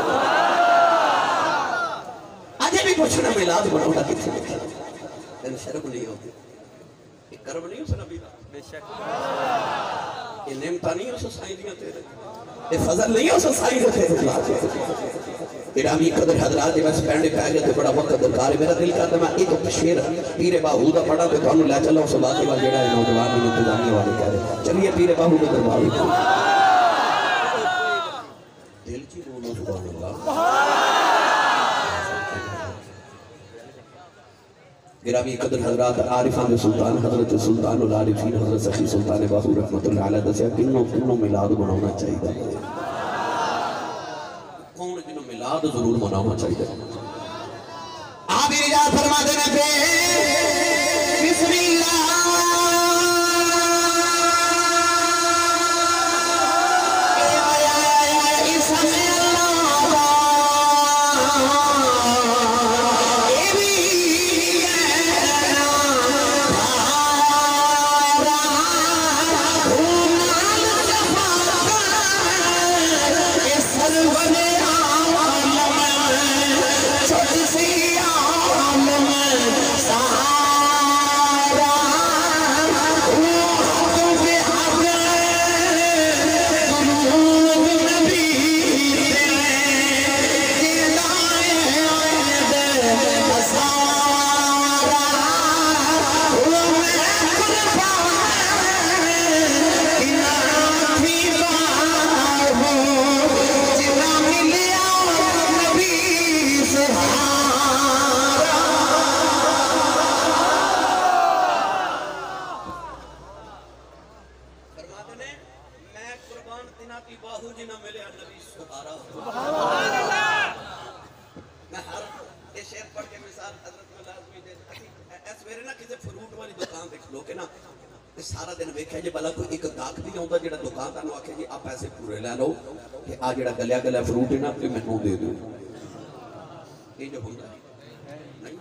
اجے بھی کچھ نہ میلاد بناؤنا کتے لکھے تین شرم نہیں ہوتی یہ کرم نہیں ہو نبی دا بے شک یہ نعمتاں نہیں ہو سائیں دیاں تیرے یہ فضل نہیں ہو سائیں تیرے گرامی قدر حضرات بس پہننے پہ آگے تو بڑا وقت درکار ہے میرا دل کرتا میں ایک شیر پیر باہو دا پڑھا تو تھانوں لے چلا اس باقی والا جڑا ہے نوجوان میں انتظامیہ والے کہہ رہے چلیے پیر باہو کے دربار دل چی بولو سبحان اللہ گرامی قدر حضرات عارفان سلطان حضرت سلطان العارفین حضرت سخی سلطان باہو رحمت اللہ علیہ دسیا کنوں میلاد منانا چاہیے کون جنہوں میلاد ضرور منانا چاہیے آپ ارجاد فرما دینے پہ بسم اللہ اسم اللہ سارا دن ویکھیا جی بلا کوئی ایک گاہک بھی آਉਂਦਾ ਜਿਹੜਾ ਦੁਕਾਨਦਾਰ ਨੂੰ ਆਖੇ ਜੀ ਆ ਪੈਸੇ ਪੂਰੇ ਲੈ ਲਓ ਤੇ ਆ ਜਿਹੜਾ ਗਲਿਆ ਗਲਿਆ ਫਰੂਟ ਹੈ ਨਾ ਤੇ ਮੈਨੂੰ ਦੇ ਦਿਓ ਇਹ ਜੋ ਹੁੰਦਾ ਨਹੀਂ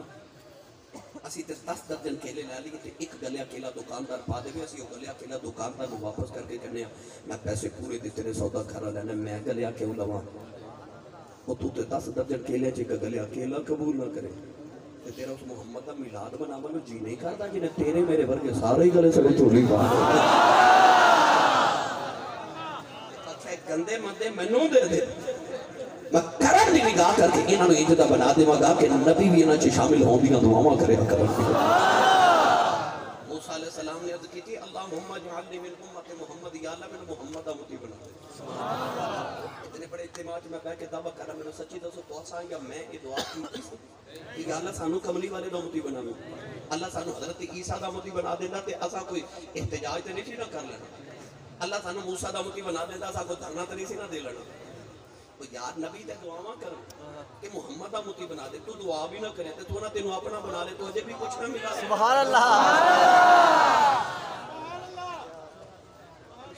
ਅਸੀਂ ਤੇ 10 ਦਰਜਨ ਕੇਲੇ ਲੈ ਲਈਏ ਤੇ ਇੱਕ ਗਲਿਆ ਕੇਲਾ ਦੁਕਾਨਦਾਰ ਪਾ ਦੇਵੇ ਅਸੀਂ ਉਹ ਗਲਿਆ ਕੇਲਾ ਦੁਕਾਨਦਾਰ ਨੂੰ ਵਾਪਸ ਕਰਕੇ ਕਹਿੰਦੇ ਆ ਮੈਂ ਪੈਸੇ ਪੂਰੇ ਦਿੱਤੇ ਨੇ ਸੌਦਾ ਖਰਾ ਲੈਣਾ ਮੈਂ ਗਲਿਆ ਕਿਉਂ ਲਵਾਂ ਉਹ ਤੂੰ ਤੇ 10 ਦਰਜਨ ਕੇਲੇ ਚ ਇੱਕ ਗਲਿਆ ਕੇਲਾ ਕਬੂਲ ਨਾ ਕਰੇ ਤੇ ਤੇਰਾ ਉਸ ਮੁਹੰਮਦ ਦਾ ਮਿਲਾਦ ਮਨਾਵਣ ਨੂੰ ਜੀ ਨਹੀਂ ਕਰਦਾ ਜਿਹਨੇ ਤੇਰੇ ਮੇਰੇ ਵਰਗੇ ਸਾਰੇ ਹੀ ਗਲੇ ਸੜੇ ਝੋਲੀ ਪਾ ਅੱਛਾ ਗੰਦੇ ਮੰਦੇ ਮੈਨੂੰ ਦੇ ਦੇ میں کرن دی نگاہ کر کے انہوں نے اجدہ بنا دے مگا کہ نبی بھی انہوں نے شامل ہوں بھی دعاواں کرے کرن دی موسیٰ علیہ السلام نے عرض کی تھی اللہ محمد جعلنی من امت محمد یا اللہ میں محمد امتی بنا دے اتنے بڑے اجتماع میں بیٹھ کے دعویٰ کر رہا میں نے سچی دسو تو آسان یا میں یہ دعا کی کہ یا اللہ سانو کملی والے دا امتی بنا دے اللہ سانو حضرت عیسیٰ دا امتی بنا دینا تے اسا کوئی احتجاج تے نہیں نہ کر لینا اللہ سانو موسیٰ دا امتی بنا دینا اسا کوئی دھرنا تے نہیں نہ دے لینا تو یار نبی دے دعاواں کر کہ محمد دا متی بنا دے تو دعا بھی نہ کرے تو نہ تینوں اپنا بنا لے تو اجے بھی کچھ نہ ملا سبحان اللہ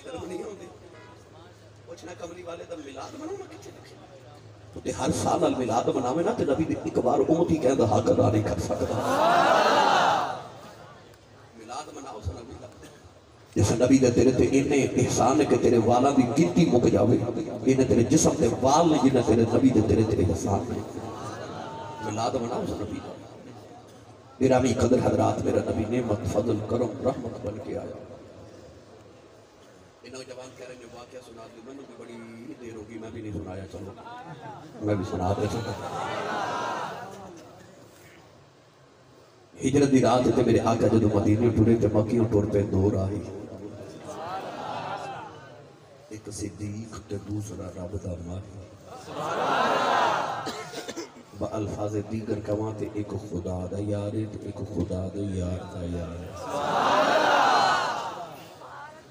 شرم نہیں ہوندی کچھ نہ کملی والے دا میلاد مناؤ نہ کچھ لکھے تو تے ہر سال میلاد مناوے نا تے نبی دے ایک بار امتی کہندا حق ادا نہیں کر سکدا میلاد مناؤ سن نبی دا جیسے نبی دے تیرے تے انہیں احسان ہے کہ تیرے والا دی گنتی مک جاوے انہیں تیرے جسم تے وال نے جنہیں تیرے نبی دے تیرے احسان ہے ملاد مناؤ سے نبی دا میرا بھی قدر حضرات میرا نبی نعمت فضل کرم رحمت بن کے آیا انہوں جوان کہہ رہے ہیں واقعہ سنا دی میں نے بھی بڑی دیر ہوگی میں بھی نہیں سنایا چلو میں بھی سنا دے سکتا ہجرت دی رات تے میرے آقا جدو مدینے ٹورے تے مکیوں ٹور پہ دو راہی ایک صدیق تے دوسرا رب دا ماہی با الفاظ دیگر کواں تے ایک خدا دا یار تے ایک خدا دا یار دا یار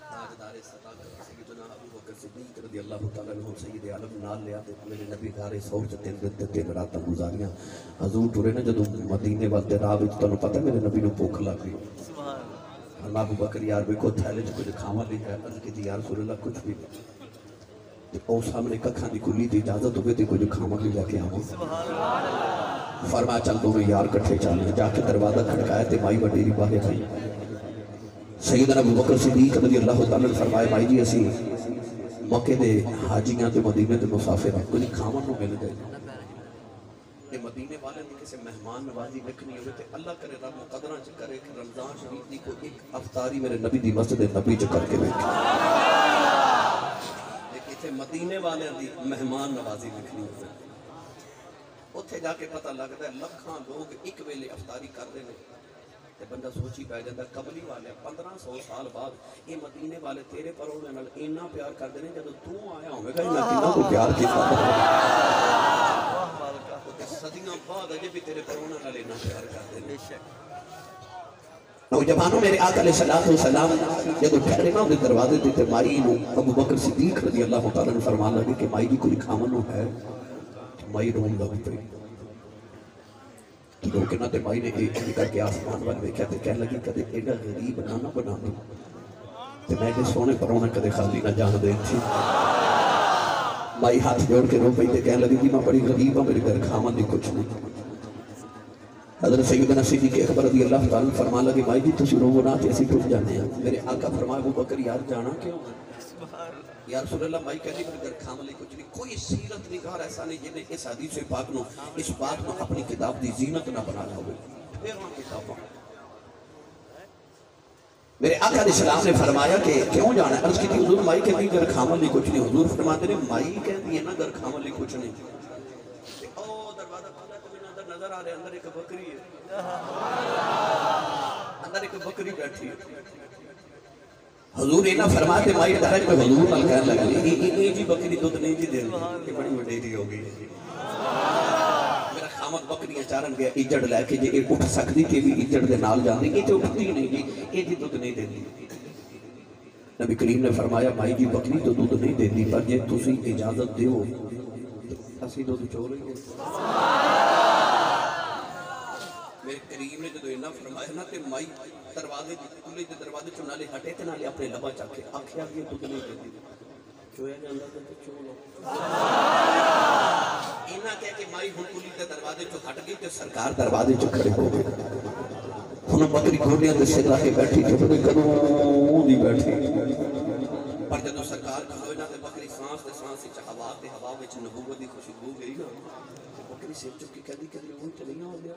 تاجدار صداقت سیدنا ابو بکر صدیق رضی اللہ تعالیٰ عنہ سید عالم نال لیا تے میرے نبی غارِ سور تے تین دن تے تین راتاں گزاریاں حضور ٹورے نے جدو مدینے والے راہ وچ تانوں پتہ میرے نبی نو بھوک لگ گئی فرمایا ابو بکر یار بھی کو تھیلے چ کچھ کھاواں لے ہے عرض کی یا رسول اللہ کچھ بھی او سامنے ککھاں دی کھلی دی اجازت ہوے تے کچھ کھاواں لے کے آواں فرمایا چل دونوں یار کٹھے چلے جا کے دروازہ کھڑکایا تے مائی وڈیری باہر آئی سیدنا ابو بکر صدیق رضی اللہ تعالیٰ نے فرمایا مائی جی اسی مکے دے حاجیاں تے مدینے تے مسافر کوئی کھاواں نو مل گئے کہ مدینے والے نے کسی مہمان نوازی لکھنی ہوئے تے اللہ کرے رب مقدرہ چ کرے کہ رمضان شریف دی کو ایک افطاری میرے نبی دی مسجد نبی چ کر کے بیٹھے لیکن تے مدینے والے دی مہمان نوازی لکھنی ہوئے اتھے جا کے پتہ لگتا ہے لکھاں لوگ ایک ویلے افطاری کر رہے ہیں تے بندہ سوچی پہ جاتا ہے قبلی والے 1500 سال بعد یہ مدینے والے تیرے پرونے نال اینا پیار کر دینے جب تو آیا ہوئے گا انہاں کنا کو پیار کیتا صدیاں بعد اجے بھی تیرے پرونے نال اینا پیار کر دینے نوجوانوں میرے آقا علیہ السلام جدو ٹھہرے نا دے دروازے تے مائی نو ابو بکر صدیق رضی اللہ تعالیٰ نے فرمان لگے کہ مائی جی کوئی کھامنو ہے مائی رون لگ پئی تو لوگ نہ تے مائی نے ایک کر کے آسمان وال دیکھا تے کہنے لگی کدے ایڈا غریب نہ بنا دے تے میں نے سونے پرونے کدے خالی نہ جان دے تھی مائی ہاتھ جوڑ کے رو پئی تے کہنے لگی کہ میں بڑی غریب ہوں میرے گھر کھاون دی کچھ نہیں حضرت سیدنا صدیق اکبر رضی اللہ تعالیٰ فرمان لگے مائی جی تسی رو نہ تے اسی ٹوٹ جانے ہیں میرے آقا فرمایا ابو بکر یار جانا کیوں یا رسول اللہ مائی کہہ دی میرے گھر کھاون لی کچھ نہیں کوئی سیرت نگار ایسا نہیں جنہیں اس حدیث پاک نو اس بات نو اپنی کتاب دی زینت نہ بنا ہوئے پھر وہاں کتاباں میرے آقا علیہ السلام نے فرمایا کہ کیوں جانا ہے عرض کی تھی حضور مائی کہتی ہے گھر کھاون لی کچھ نہیں حضور فرماتے ہیں مائی کہتی ہے نا گھر کھاون لی کچھ نہیں او دروازہ کھولا تو اندر نظر آ رہے اندر ایک بکری ہے اندر ایک بکری بیٹھی ہے حضور اینا فرماتے مائی ڈائریکٹ میں حضور نال کہنے لگے یہ جی بکری دودھ نہیں جی دین یہ بڑی وڈیری ہو گئی میرا خامد بکریاں چارن گیا اجڑ لے کے جے اٹھ سکتی تھی بھی اجڑ دے نال جاندی یہ تو اٹھتی نہیں جی یہ جی دودھ نہیں دین نبی کریم نے فرمایا مائی جی بکری تو دودھ نہیں دین پر جے تسی اجازت دیو اسی دودھ چو رہی ہے سونے کریم نے جدو اینا فرمایا نا تے مائی دروازے کھلے تے دروازے چوں نالے ہٹے تے نالے اپنے لبا چاکے آکھیا کہ دودھ نہیں دیندی چویا جاندا تے چو لو اینا کہہ کے مائی ہن کھلی تے دروازے چوں ہٹ گئی تے سرکار دروازے چوں کھڑے ہو گئے ہن بکری گھوڑیاں تے سلا کے بیٹھی تے پتہ کدوں دی بیٹھی پر جدو سرکار کھلوئے نا تے بکری سانس تے سانس وچ ہوا تے ہوا وچ نبوت دی خوشبو گئی نا بکری سر چکی کہدی کہ اون تے نہیں ہو گیا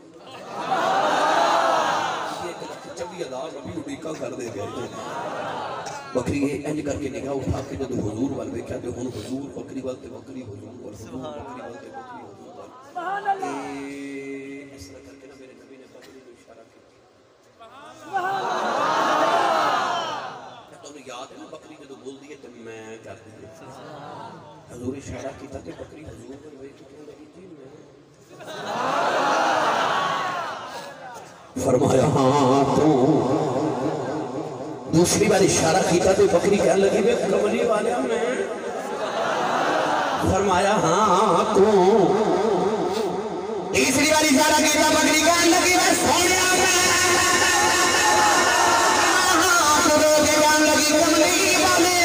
1,24,000 نبی اڈیکا کر دے گئے بکری انج کر کے نگاہ اٹھا کے جدو حضور وال ویکھیا تے ہن حضور بکری وال تے بکری حضور وال حضور بکری وال تے بکری حضور وال سبحان اللہ اس طرح کر کے نا میرے نبی نے بکری کو اشارہ کیا سبحان اللہ تو یاد ہے نا بکری جدو بولدی ہے تے میں کر دی حضور اشارہ کیتا تے بکری حضور وال ویکھ کے لگی جی میں فرمایا ہاں تو دوسری بار اشارہ کیتا تو بکری کہنے لگی بے کملی والے میں فرمایا ہاں تو تیسری بار اشارہ کیتا بکری کہنے لگی بے سونیا میں ہاں تو روکے کہنے لگی کملی والے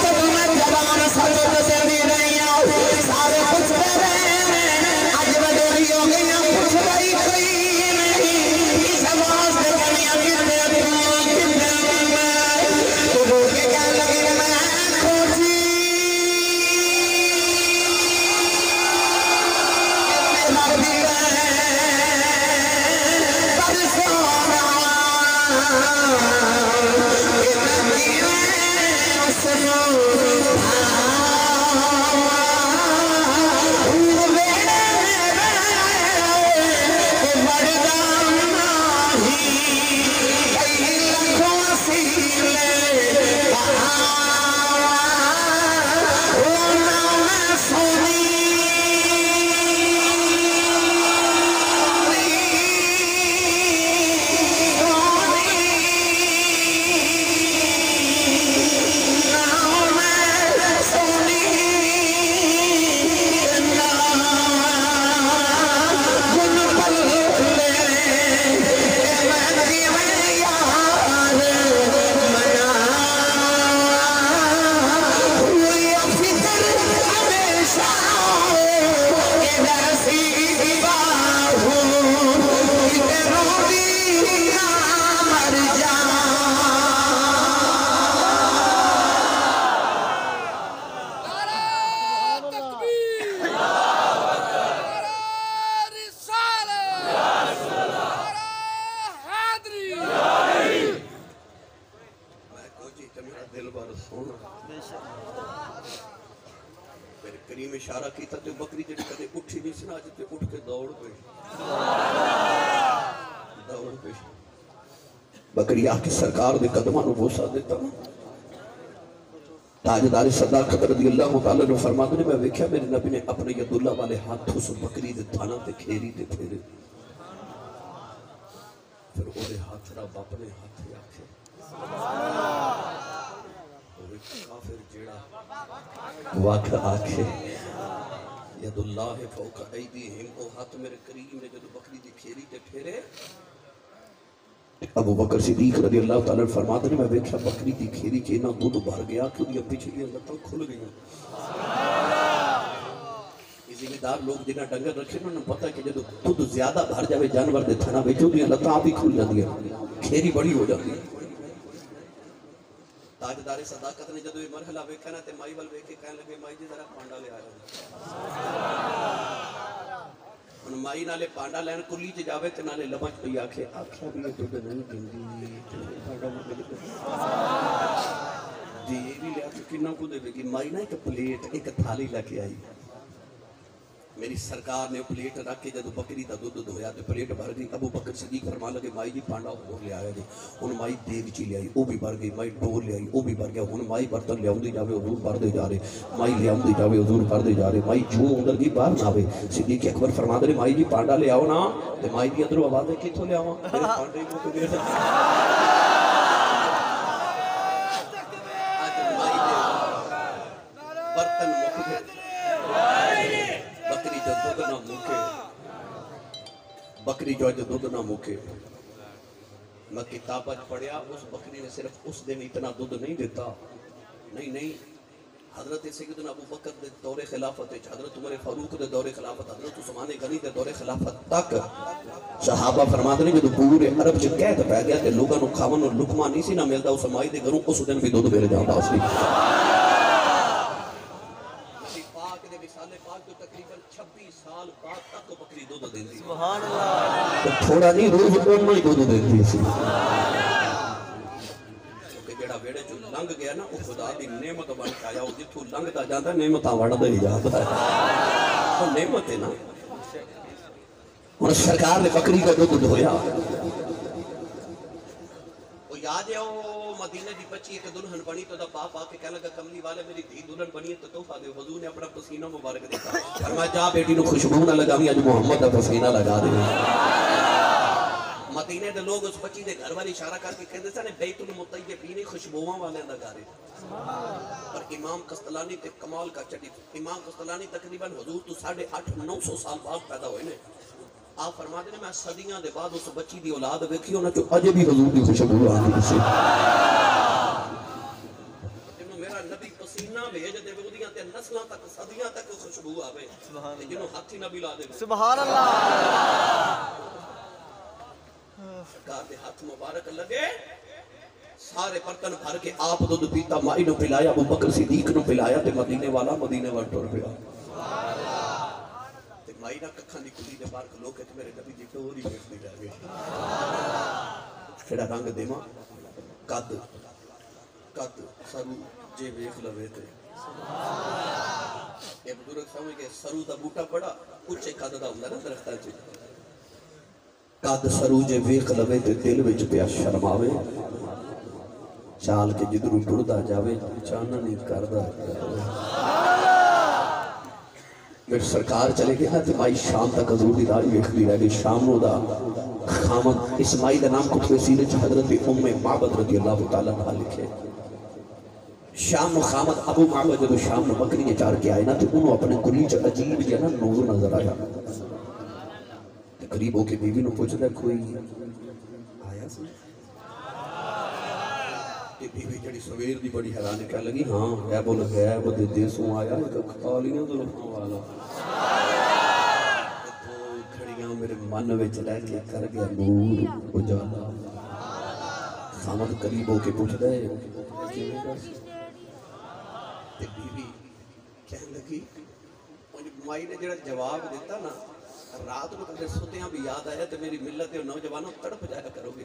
جب میں جبان سجد سے بھی نہیں آؤ سارے کچھ دے رہے ہیں آج بدوری ہو گئی کچھ بھائی کوئی نہیں اس آواز سے بنیا کتنے کریم اشارہ کیتا تے بکری جڑی کدے اٹھی نہیں سی نا اج تے اٹھ کے دوڑ پئی بکری آ کے سرکار دے قدماں نوں بوسا دیتا تاجدار صداقت رضی اللہ تعالی نے فرماتے ہیں میں ویکھیا میرے نبی نے اپنے ید اللہ والے ہاتھوں سے بکری دے تھانا تے کھیری تے پھیرے پھر اودے ہاتھ رب اپنے ہاتھ رکھے کافر جیڑا واقع آکھے ید اللہ فوق ایدیہم او ہاتھ میرے کریم نے جدو بکری دی کھیری تے پھیرے ابو بکر صدیق رضی اللہ تعالیٰ فرماتے ہیں میں ویکھیا بکری دی کھیری چینا دودھ بھر گیا کہ انہی پچھلی لتاں کھل گئی زمیندار لوگ جنہاں ڈنگر رکھے انہوں نے پتہ کہ جدو دودھ زیادہ بھر جاوے جانور دے تھنا بیچو دی لتاں آپ ہی کھل جاتی ہیں کھیری بڑی ہو جاتی ہے تاجدار صداقت نے جدو یہ مرحلہ ویکھا نا تے مائی وال ویکھے کہنے لگے مائی جی ذرا پانڈا لے آیا ان مائی نالے پانڈا لین کلی چ جاوے تے نالے لبچ پئی آکھے آکھیا بھی یہ دودھ نہیں دیندی پانڈا مل جی یہ بھی لیا کہ کنا کو دے گی مائی نا ایک پلیٹ ایک تھالی لے کے آئی میری سرکار نے پلیٹ رکھ کے جدو بکری دا دودھ دھویا تے پلیٹ بھر گئی ابو بکر صدیق فرمان لگے مائی جی پانڈا اور لے آیا جی ان مائی دیگچی لے آئی وہ بھی بھر گئی مائی ڈور لے آئی وہ بھی بھر گیا ان مائی برتن لے آؤندی جاوے حضور بھر دے جا رہے مائی لے آؤندی جاوے حضور بھر دے جا رہے مائی جوں اندر دی باہر نہ آوے صدیق اکبر فرما دے مائی جی پانڈا لے آؤ نا تے مائی دی اندروں آواز ہے کتھوں لے آواں میرے پانڈے کو تو دے برتن مکھ بکری جو دودھ نہ مکھے بکری جو اج دودھ نہ موکے میں کتاب پڑھیا اس بکری نے صرف اس دن اتنا دودھ نہیں دیتا نہیں حضرت سیدنا ابو بکر دے دور خلافت حضرت عمر فاروق دے دور خلافت حضرت عثمان غنی دے دور خلافت تک صحابہ فرماتے ہیں کہ پورے عرب چ قید پہ گیا تے لوگاں نو کھاون نو لقمہ نہیں سی نہ ملدا اس مائی دے گھروں اس دن بھی دودھ مل جاندا اسی پاک دے وصال پاک تو تقریبا 26 سال بعد تک بکری دودھ دیندی سبحان اللہ تھوڑا نہیں روز اونوں ہی دودھ دیندی سی جڑا ویڑے جو لنگ گیا نا وہ خدا دی نعمت بن کے آیا وہ جتھوں لنگدا جاندا نعمتاں وڑدا ہی جاندا ہے وہ نعمت ہے نا ہن سرکار نے بکری کا دودھ دھویا وہ یاد ہے وہ مدینے دی بچی ایک دلہن بنی تو دا باپ آ کے کہنے لگا کملی والے میری دھی دلہن بنی ہے تو تحفہ دے حضور نے اپنا پسینہ مبارک دیتا فرمایا جا بیٹی نو خوشبو نہ لگاویں اج محمد دا پسینہ لگا دے مدینے دے لوگ اس بچی دے گھر والی اشارہ کر کے کہندے سن بیت المطیبین خوشبوواں والے دا گھر ہے پر امام قسطلانی تے کمال کا چڑی امام قسطلانی تقریباً حضور تو 850-900 سال بعد پیدا ہوئے نے آپ فرماتے ہیں میں صدیاں دے بعد اس بچی دی اولاد ویکھی انہاں چوں اجے بھی حضور دی خوشبو آندی سی جنوں میرا نبی پسینہ بھیج دے اودیاں تے نسلاں تک صدیاں تک خوشبو آوے تے جنوں ہاتھ ہی نبی لا دے سبحان اللہ سرکار دے ہاتھ مبارک لگے سارے برتن بھر کے آپ دودھ پیتا مائی نو پلایا ابو بکر صدیق نو پلایا تے مدینے والا مدینے وال ٹر پیا تے مائی نہ ککھاں دی کلی دے باہر کھلو کے تے میرے نبی جی ٹوری ویکھدی رہ گئی کیڑا رنگ دیواں قد سرو جے ویکھ لوے تے اے بزرگ سمجھ کے سرو دا بوٹا بڑا اونچے قد دا ہوندا نا درختاں وچ قد سرو جے ویکھ لوے تے دل وچ پیا شرم آوے چال کے جدروں ٹردا جاوے چانن نہیں کردا میرے سرکار چلے گئے تے مائی شام تک حضور دی راہ ویکھدی رہ گئی شام نو دا خامد اسماعیل دا نام کتب سیرت چ حضرت ام معبد رضی اللہ تعالی عنہ لکھے شام نو خامد ابو معبد جدو شام نو بکری چار کے آئے نا تے انہوں اپنے کلی چ عجیب جا نا نور نظر آیا قریب ہو کے بیوی نو پوچھ رہا کوئی آیا سی کہ بیوی جڑی سویر دی بڑی حیرانی کہنے لگی ہاں غیب الغیب دے دیسوں آیا ایک کالیاں دلہاں والا تو گھڑیاں میرے من وچ لے کے کر گیا نور اجالا خامد قریب ہو کے پوچھ رہے تے بیوی کہنے لگی مائی نے جڑا جواب دیتا نا رات کو کدے سوتیاں بھی یاد آیا تو میری ملت اور نوجوانوں تڑپ جایا کرو گے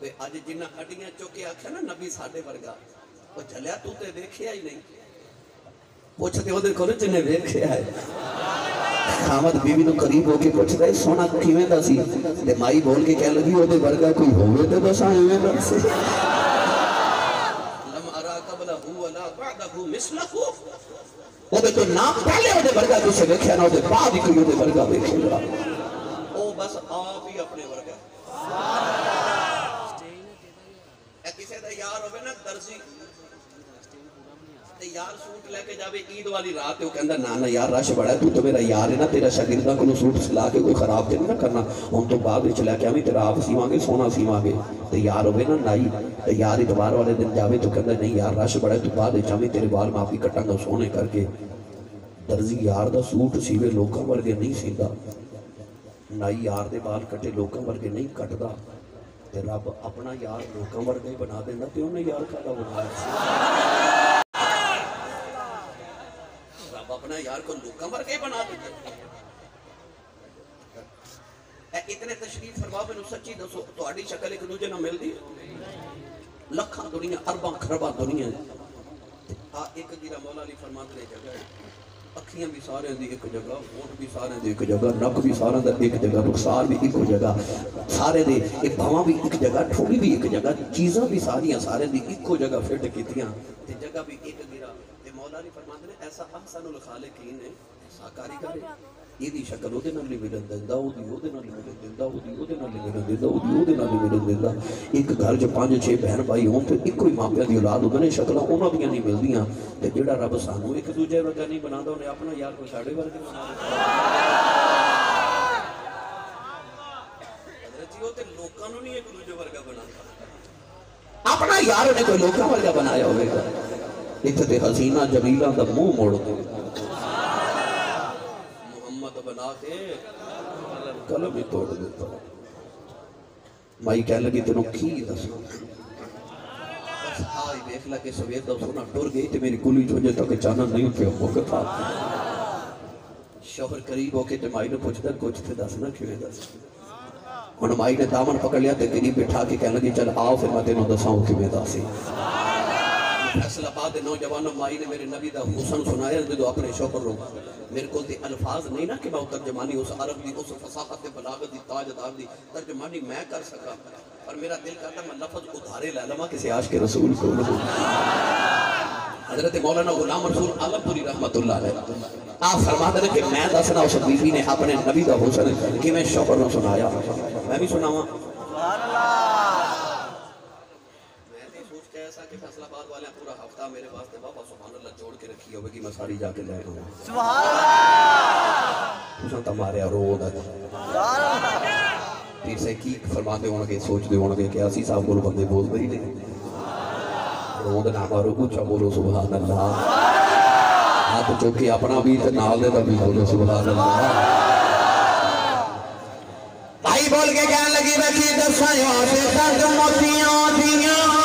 تے اج جنہ ہڈیاں چوکے آکھیا نا نبی ساڈے ورگا او جھلیا تو تے ویکھیا ہی نہیں پوچھتے اودے کول جنے ویکھیا ہے خامد بیوی نو قریب ہو کے پوچھ رہے سونا کیویں دا سی تے مائی بول کے کہہ لگی اودے ورگا کوئی ہوے تے دساں ایویں دا سی لم ارا قبلہ ولا بعدہ مثلہ وہ تو نام پہلے وہ ورگا کسے ویکھیا نہ وہ بعد ہی کوئی وہ ورگا ویکھے گا وہ بس آپ ہی اپنے ورگا اے کسے دا یار ہوئے نا درزی تے یار سوٹ لے کے جاوے عید والی رات وہ کہندا نا یار رش بڑا ہے تو میرا یار ہے نا تیرا شاگرداں کو سوٹ سلا کے کوئی خراب تے نہیں نہ کرنا ہن تو بعد وچ لے کے آویں تیرا آپ سیواں گے سونا سیواں گے تے یار ہوئے نا نائی تے یار اتوار والے دن جاوے تو کہندا نہیں یار رش بڑا ہے تو بعد وچ آویں تیرے بال میں آپ ہی کٹاں گا سونے کر کے درزی یار دا سوٹ سیوے لوکاں ورگے نہیں سیندا نائی یار دے بال کٹے لوکاں ورگے نہیں کٹدا تے رب اپنا یار لوکاں ورگے بنا دیندا تے اونے یار کادا بنایا رب اپنا یار کو لوکاں ورگے بنا دیندا اے اتنے تشریف فرما مینوں سچی دسو تہاڈی شکل ایک دوجے نال ملدی لکھاں دنیا ارباں خرباں دنیا آ ایک جیرا مولا علی فرماتے جگہ اکھیاں بھی سارے دی ایک جگہ ہونٹ بھی سارے دی ایک جگہ نک بھی سارے دا ایک جگہ رخسار بھی ایک جگہ سارے دے ایک بھاواں بھی ایک جگہ ٹھوڑی بھی ایک جگہ چیزاں بھی ساریاں سارے دی ایک جگہ فٹ کیتیاں تے جگہ بھی ایک گرا تے مولا علی فرماتے نے ایسا احسن الخالقین ہے ایسا کاریگر ہے یہ دی شکل او دے نال نہیں ملن دیندا او دی او دے نال نہیں ملن دیندا او دی او دے نال نہیں ملن دیندا او دی او دے نال نہیں ملن دیندا ایک گھر جو 5-6 بہن بھائی ہون تے اکو ہی ماں پیو دی اولاد ہوندے نے شکلاں انہاں دیاں نہیں ملدیاں تے جڑا رب سانوں ایک دوجے ورگا نہیں بنادا اونے اپنا یار کوئی ساڈے ورگے بنا اپنا یار نے کوئی لوکاں ورگا بنایا ہوئے گا اتھے تے حسینہ جمیلہ دا منہ موڑ دے محمد بنا کے قلم ہی توڑ دیتا مائی کہہ لگی تینوں کی دسو بس آئی دیکھ لگے سویر دا سونا ٹور گئی تے میری گلی جو جے تک چانا نہیں پہ موقع تھا شوہر قریب ہو کے تے مائی نے پوچھ در کچھ تھے دسنا کیوں دس انہوں مائی نے دامن پکڑ لیا تے قریب بٹھا کے کہنے لگی چل آؤ پھر میں تینوں دساؤں کی میں داسی فیصلہ بعد نوجوانوں مائی نے میرے نبی دا حسن سنایا جو اپنے شوہر رو میرے کو تے الفاظ نہیں نا کہ میں ترجمانی اس عرب دی اس فصاحت بلاغت دی تاجدار دی ترجمانی میں کر سکا اور میرا دل کرتا میں لفظ ادھارے لے لما کسی عاشق رسول کو حضرت مولانا غلام رسول عالم پوری رحمت اللہ علیہ آپ فرماتے ہیں کہ میں دسنا اس بیوی نے اپنے نبی دا حسن کہ میں شوہر نے سنایا میں بھی سناواں ایسا کہ فیصلہ آباد والے پورا ہفتہ میرے واسطے بابا سبحان اللہ جوڑ کے رکھی ہوئے کہ میں ساری جا کے لے آؤں سبحان اللہ تُساں تمہارے رود ہے پھر سے کی فرماتے ہونے کے سوچ دے ہونے کے کہ اسی صاحب کو بندے بول دے ہی نہیں رود نہ مارو کچھ بولو سبحان اللہ ہاتھ چوکے اپنا بھی تے نال دے دا بھی بولو سبحان اللہ بھائی بول کے کہنے لگی رکھی دسائیوں سے درد موتیاں دیاں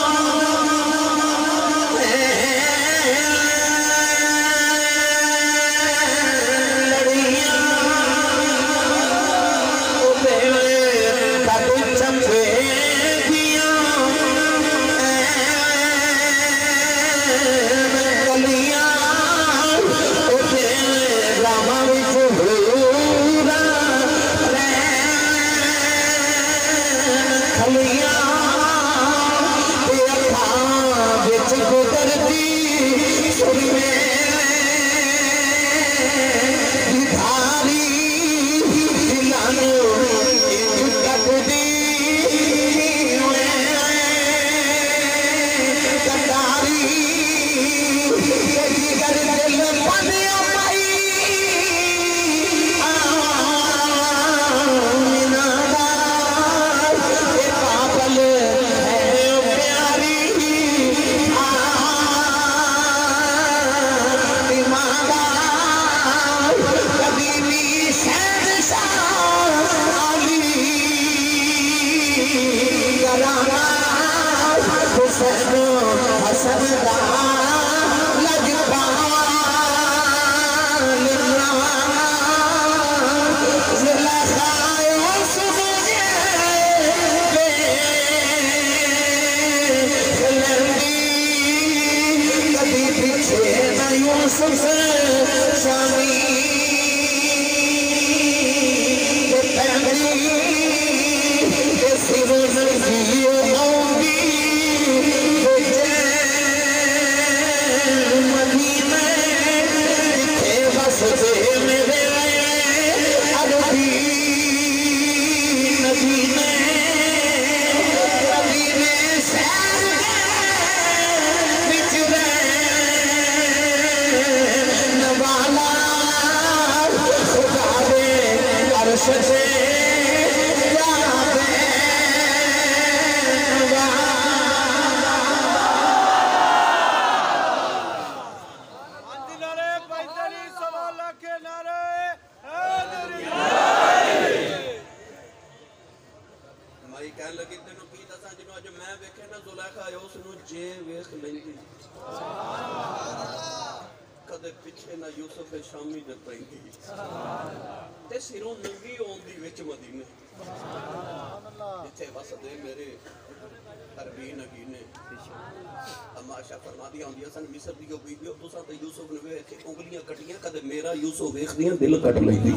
دل کٹ لئی دی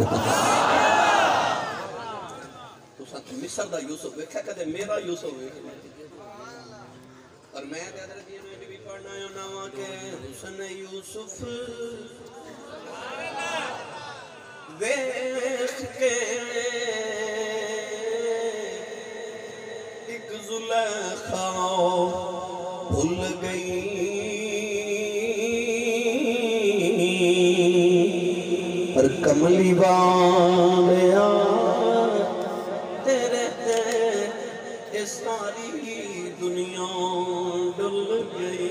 تُساں مصر دا یوسف ویکھا کدے میرا یوسف ویکھا اور میں تے حضرت یہ بھی پڑھنا ہے نواں کہ حسن یوسف ویکھ کے ایک زلیخا بھول گئی پر کملی والیا تیرے ساری دنیا ڈل گئی.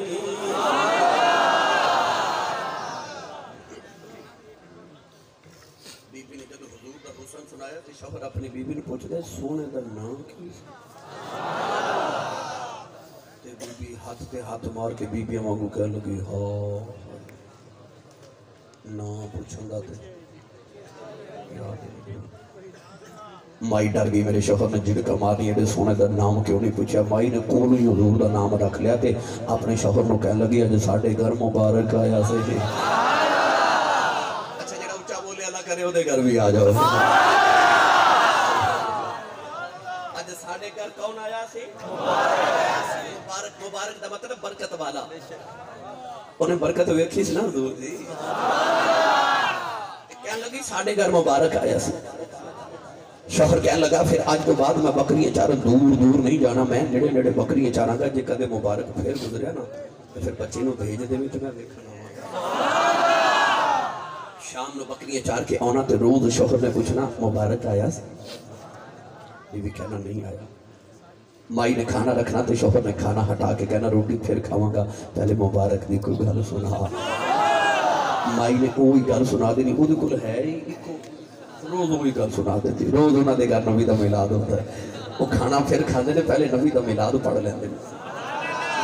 بی بی نے جب حضور کا حسن سنایا تو شوہر اپنی بی بی نے پوچھتا ہے سونے کا نام کی؟ تے بی بی ہاتھ تے ہاتھ مار کے بی بی مانگو کہہ لگی ہاں نام پوچھن دا تے یاد نہیں. مائی ڈر گئی میرے شوہر نے جھڑکا ماری ہے سونے دا نام کیوں نہیں پوچھا. مائی نے کول ہی حضور دا نام رکھ لیا تے اپنے شوہر نو کہہ لگی اج ساڈے گھر مبارک آیا سی. اچھا جڑا اونچا بولے اللہ کرے او دے گھر بھی آ جاؤ. اج ساڈے گھر کون آیا سی؟ مبارک. مبارک دا مطلب برکت والا. انہیں برکت ویکھی سی نا حضور دی. کہنے لگی ساڈے گھر مبارک آیا سی. شوہر کہنے لگا پھر آج تو بعد میں بکریاں چارن دور دور نہیں جانا میں نیڑے نیڑے بکریاں چاراں گا. جے کدے مبارک پھر گزریا نا تو پھر بچے نو بھیج دے میں تو میں دیکھنا شام نو بکریاں چار کے آنا تے روز شوہر نے پوچھنا مبارک آیا سی. یہ بھی کہنا نہیں آیا. مائی نے کھانا رکھنا تے شوہر نے کھانا ہٹا کے کہنا روٹی پھر کھاواں گا پہلے مبارک دی کوئی گل سنا. مائی نے کوئی گل سنا دینی وہ دے کول ہے ہی روز وہی گل سنا دیتی. روز انہاں دے گھر نبی دا میلاد ہوتا ہے. وہ کھانا پھر کھاندے نے پہلے نبی دا میلاد پڑھ لیندے نے.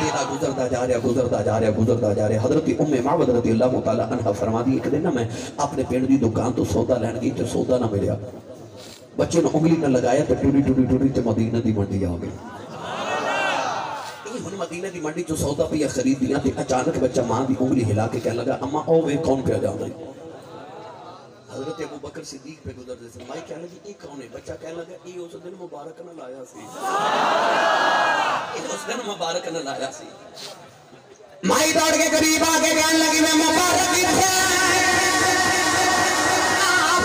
دینا گزرتا جا رہا گزرتا جا رہا گزرتا جا رہا. حضرت ام معبد رضی اللہ تعالی عنہ فرما دی ایک دن نا میں اپنے پنڈ دی دکان تو سودا لین گئی تے سودا نہ ملیا. بچے نے انگلی نہ لگایا تے ٹوڑی ٹوڑی ٹوڑی تے مدینہ دی منڈی آ گئی. ہن مدینہ دی منڈی چ سودا پیا خریدیاں تے اچانک بچہ ماں دی انگلی ہلا کے کہنے لگا اما او وے کون پیا جاندا ہے. حضرت ابو بکر صدیق پہ گزرتے تھے. مائی کہنے لگی یہ کون ہے؟ بچہ کہنے لگا یہ اس دن مبارک نہ لایا سی. اس دن مبارک نہ لایا سی. مائی دوڑ کے قریب آ کے کہنے لگی میں مبارک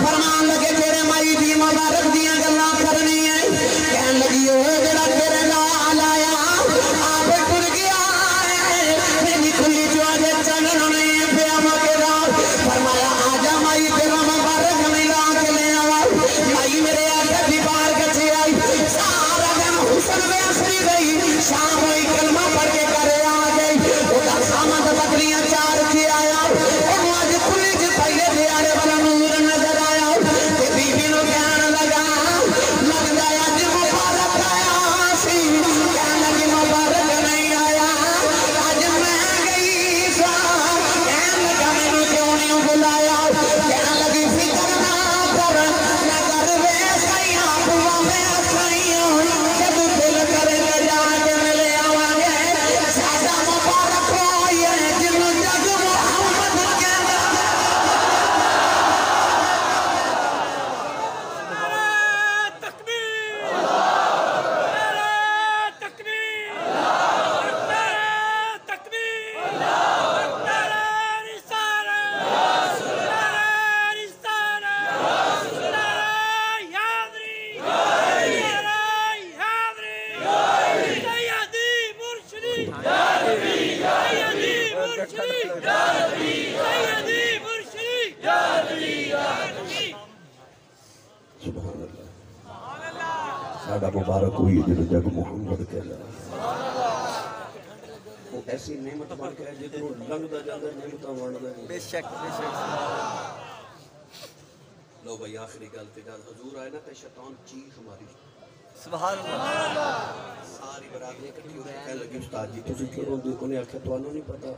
فرمان لگے تیرے مائی دی مبارک دیاں گلاں کرنی ہے. کہنے لگی او جڑا تیرے نال آیا آپ ٹر گیا ہے میری کھلی جو اج چنن نہیں پیا مکے رات. فرمایا آ جا مائی تیرا مبارک نہیں لا کے لے آوا. مائی میرے آگے بھی بار کچے آئی سارا دن حسن میں اثری گئی. شام ہوئی کلمہ پڑھ کے کرے آ گئی. وہ دا سامد بکریاں چار کے آیا. وہ آج کھلی جو پہلے دیارے والا نور نظر آیا. تے بی بی نو کہنے لگا لگ جایا جی مبارک آیا سی. کہنے لگی مبارک نہیں آیا آج میں گئی سا. کہنے لگا میں نے کیوں نہیں بلایا. کہنے لگی فکر نہ کر نہ کر وے سیاں بوا میں سیاں جب دل کرے لے جا کے ملے آواں گے. سادہ مبارک ہوئی ہے جنوں جگ محمد کہنا. تکبیر تکبیر تکبیر رسالت سیدی مرشدی سیدی مرشدی سیدی مرشدی. سبحان اللہ. ساڈا مبارک ہوئی جنوں جگ محمد کہنا. وہ ایسی نعمت بن کے جدوں لنگدا جاندا نعمتاں ونڈدا نہیں. بے شک بے شک. لو بھائی آخری گل تے جب حضور آئے نا تے شیطان چیخ ماری. سبحان اللہ. ساری برادری اکٹھی ہو کے کہنے لگی استاد جی تسی کیوں روندے؟ انہیں آکھیا تانوں نہیں پتا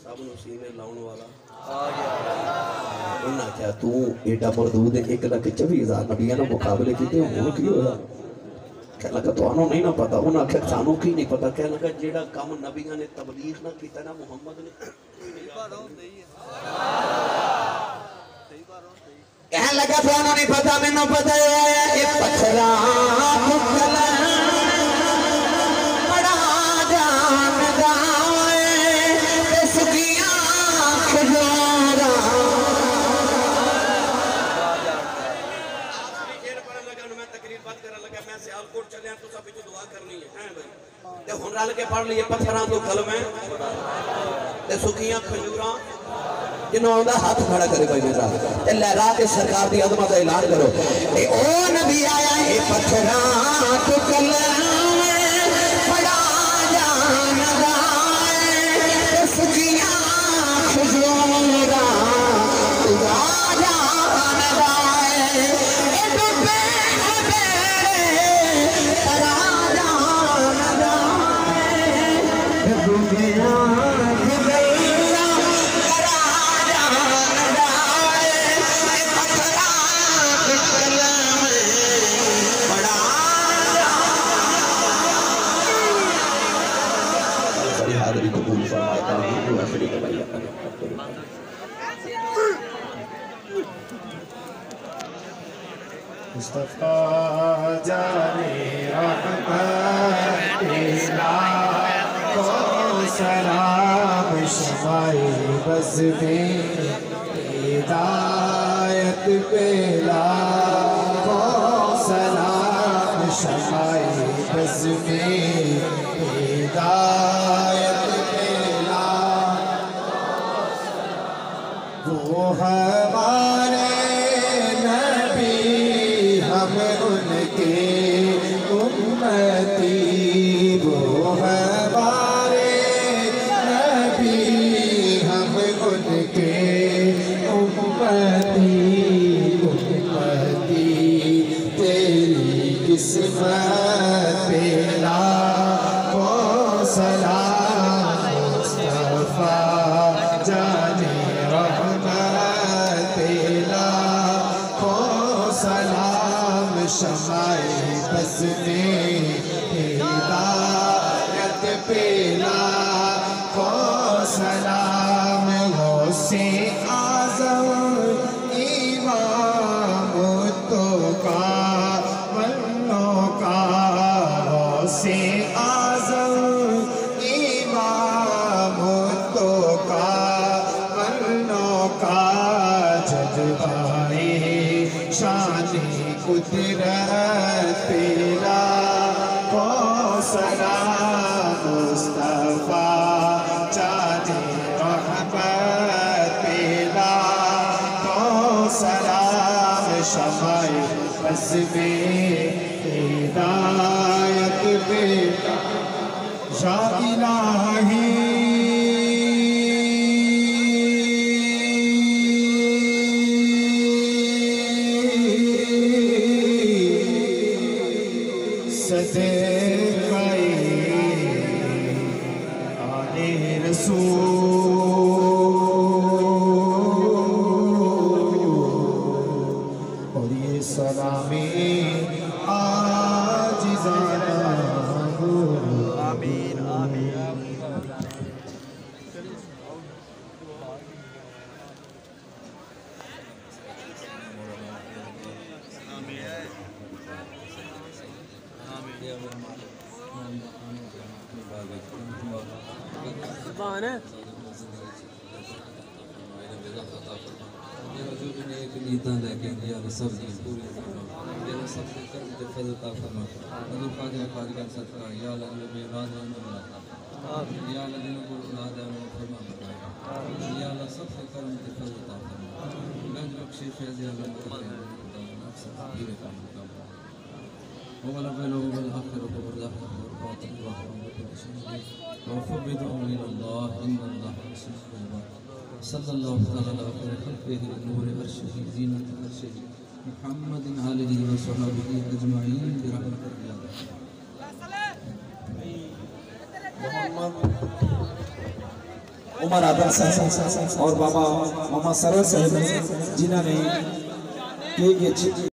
سب نو سینے لاؤن والا آ گیا. انہاں آکھیا تو ایڈا مردود 1,24,000 نبیاں نال مقابلے کیتے ہون کی ہویا؟ کہنے لگا تانوں نہیں نہ پتا. انہاں آکھیا سانوں کی نہیں پتا. کہنے لگا جیڑا کم نبیاں نے تبلیغ نہ کیتا نا محمد نے کہنے لگا تانوں نہیں پتا مینوں پتا ہے. ایک پتھرا مکلا بڑا جاندا ہے تے سکیاں کھجورا. آخری شعر پڑھن لگا میں تقریر بند کرن لگا. میں سیالکوٹ چلیا تو سب وچ دعا کرنی ہے بھائی تے ہن رل کے پڑھ لئے پتھراں تو کلمے تے سکیاں کھجوراں جنہوں دا ہاتھ کھڑا کرے کوئی میرا تے لہرا کے سرکار دی عظمت اعلان کرو اے او نبی آیا ہے پتھراں تو کلام بڑا جان دائے سجیاں خجورا بڑا جان دائے اے ڈبے بڑا جان دائے ڈبیاں مصطفیٰ جانے رحمت کو سلام شمائی بز میں ہدایت پیلا کو سلام شمائی بز میں ہدایت پیلا وہ ہمارے ہم ان کے امتی وہ ہمارے نبی ہم ان کے امتی تیری قسمت پہ لاکھوں سلام مصطفیٰ جانے رحمت پہ لاکھوں سلام شمائی بز میں ہدایت پہ لاکھوں سلام غوث اعظم امام تو کا منو کا غوث اعظم امام تو کا منو کا جذبائے شان قدرت پیلا کو سلام مصطفیٰ جانے رحمت پیلا کو سلام شمائی بز میں ہدایت پیلا یا الہی صدقائی آل رسول اور یہ سلامی عاجزانہ آمین آمین وفوض أمري إلى الله إن الله بصير بالعباد صلى الله تعالى على خير خلقه نور عرشه زينة عرشه محمد آله وصحبه أجمعين برحمته يا عمر عادل صاحب اور بابا محمد سرور صاحب جنہوں نے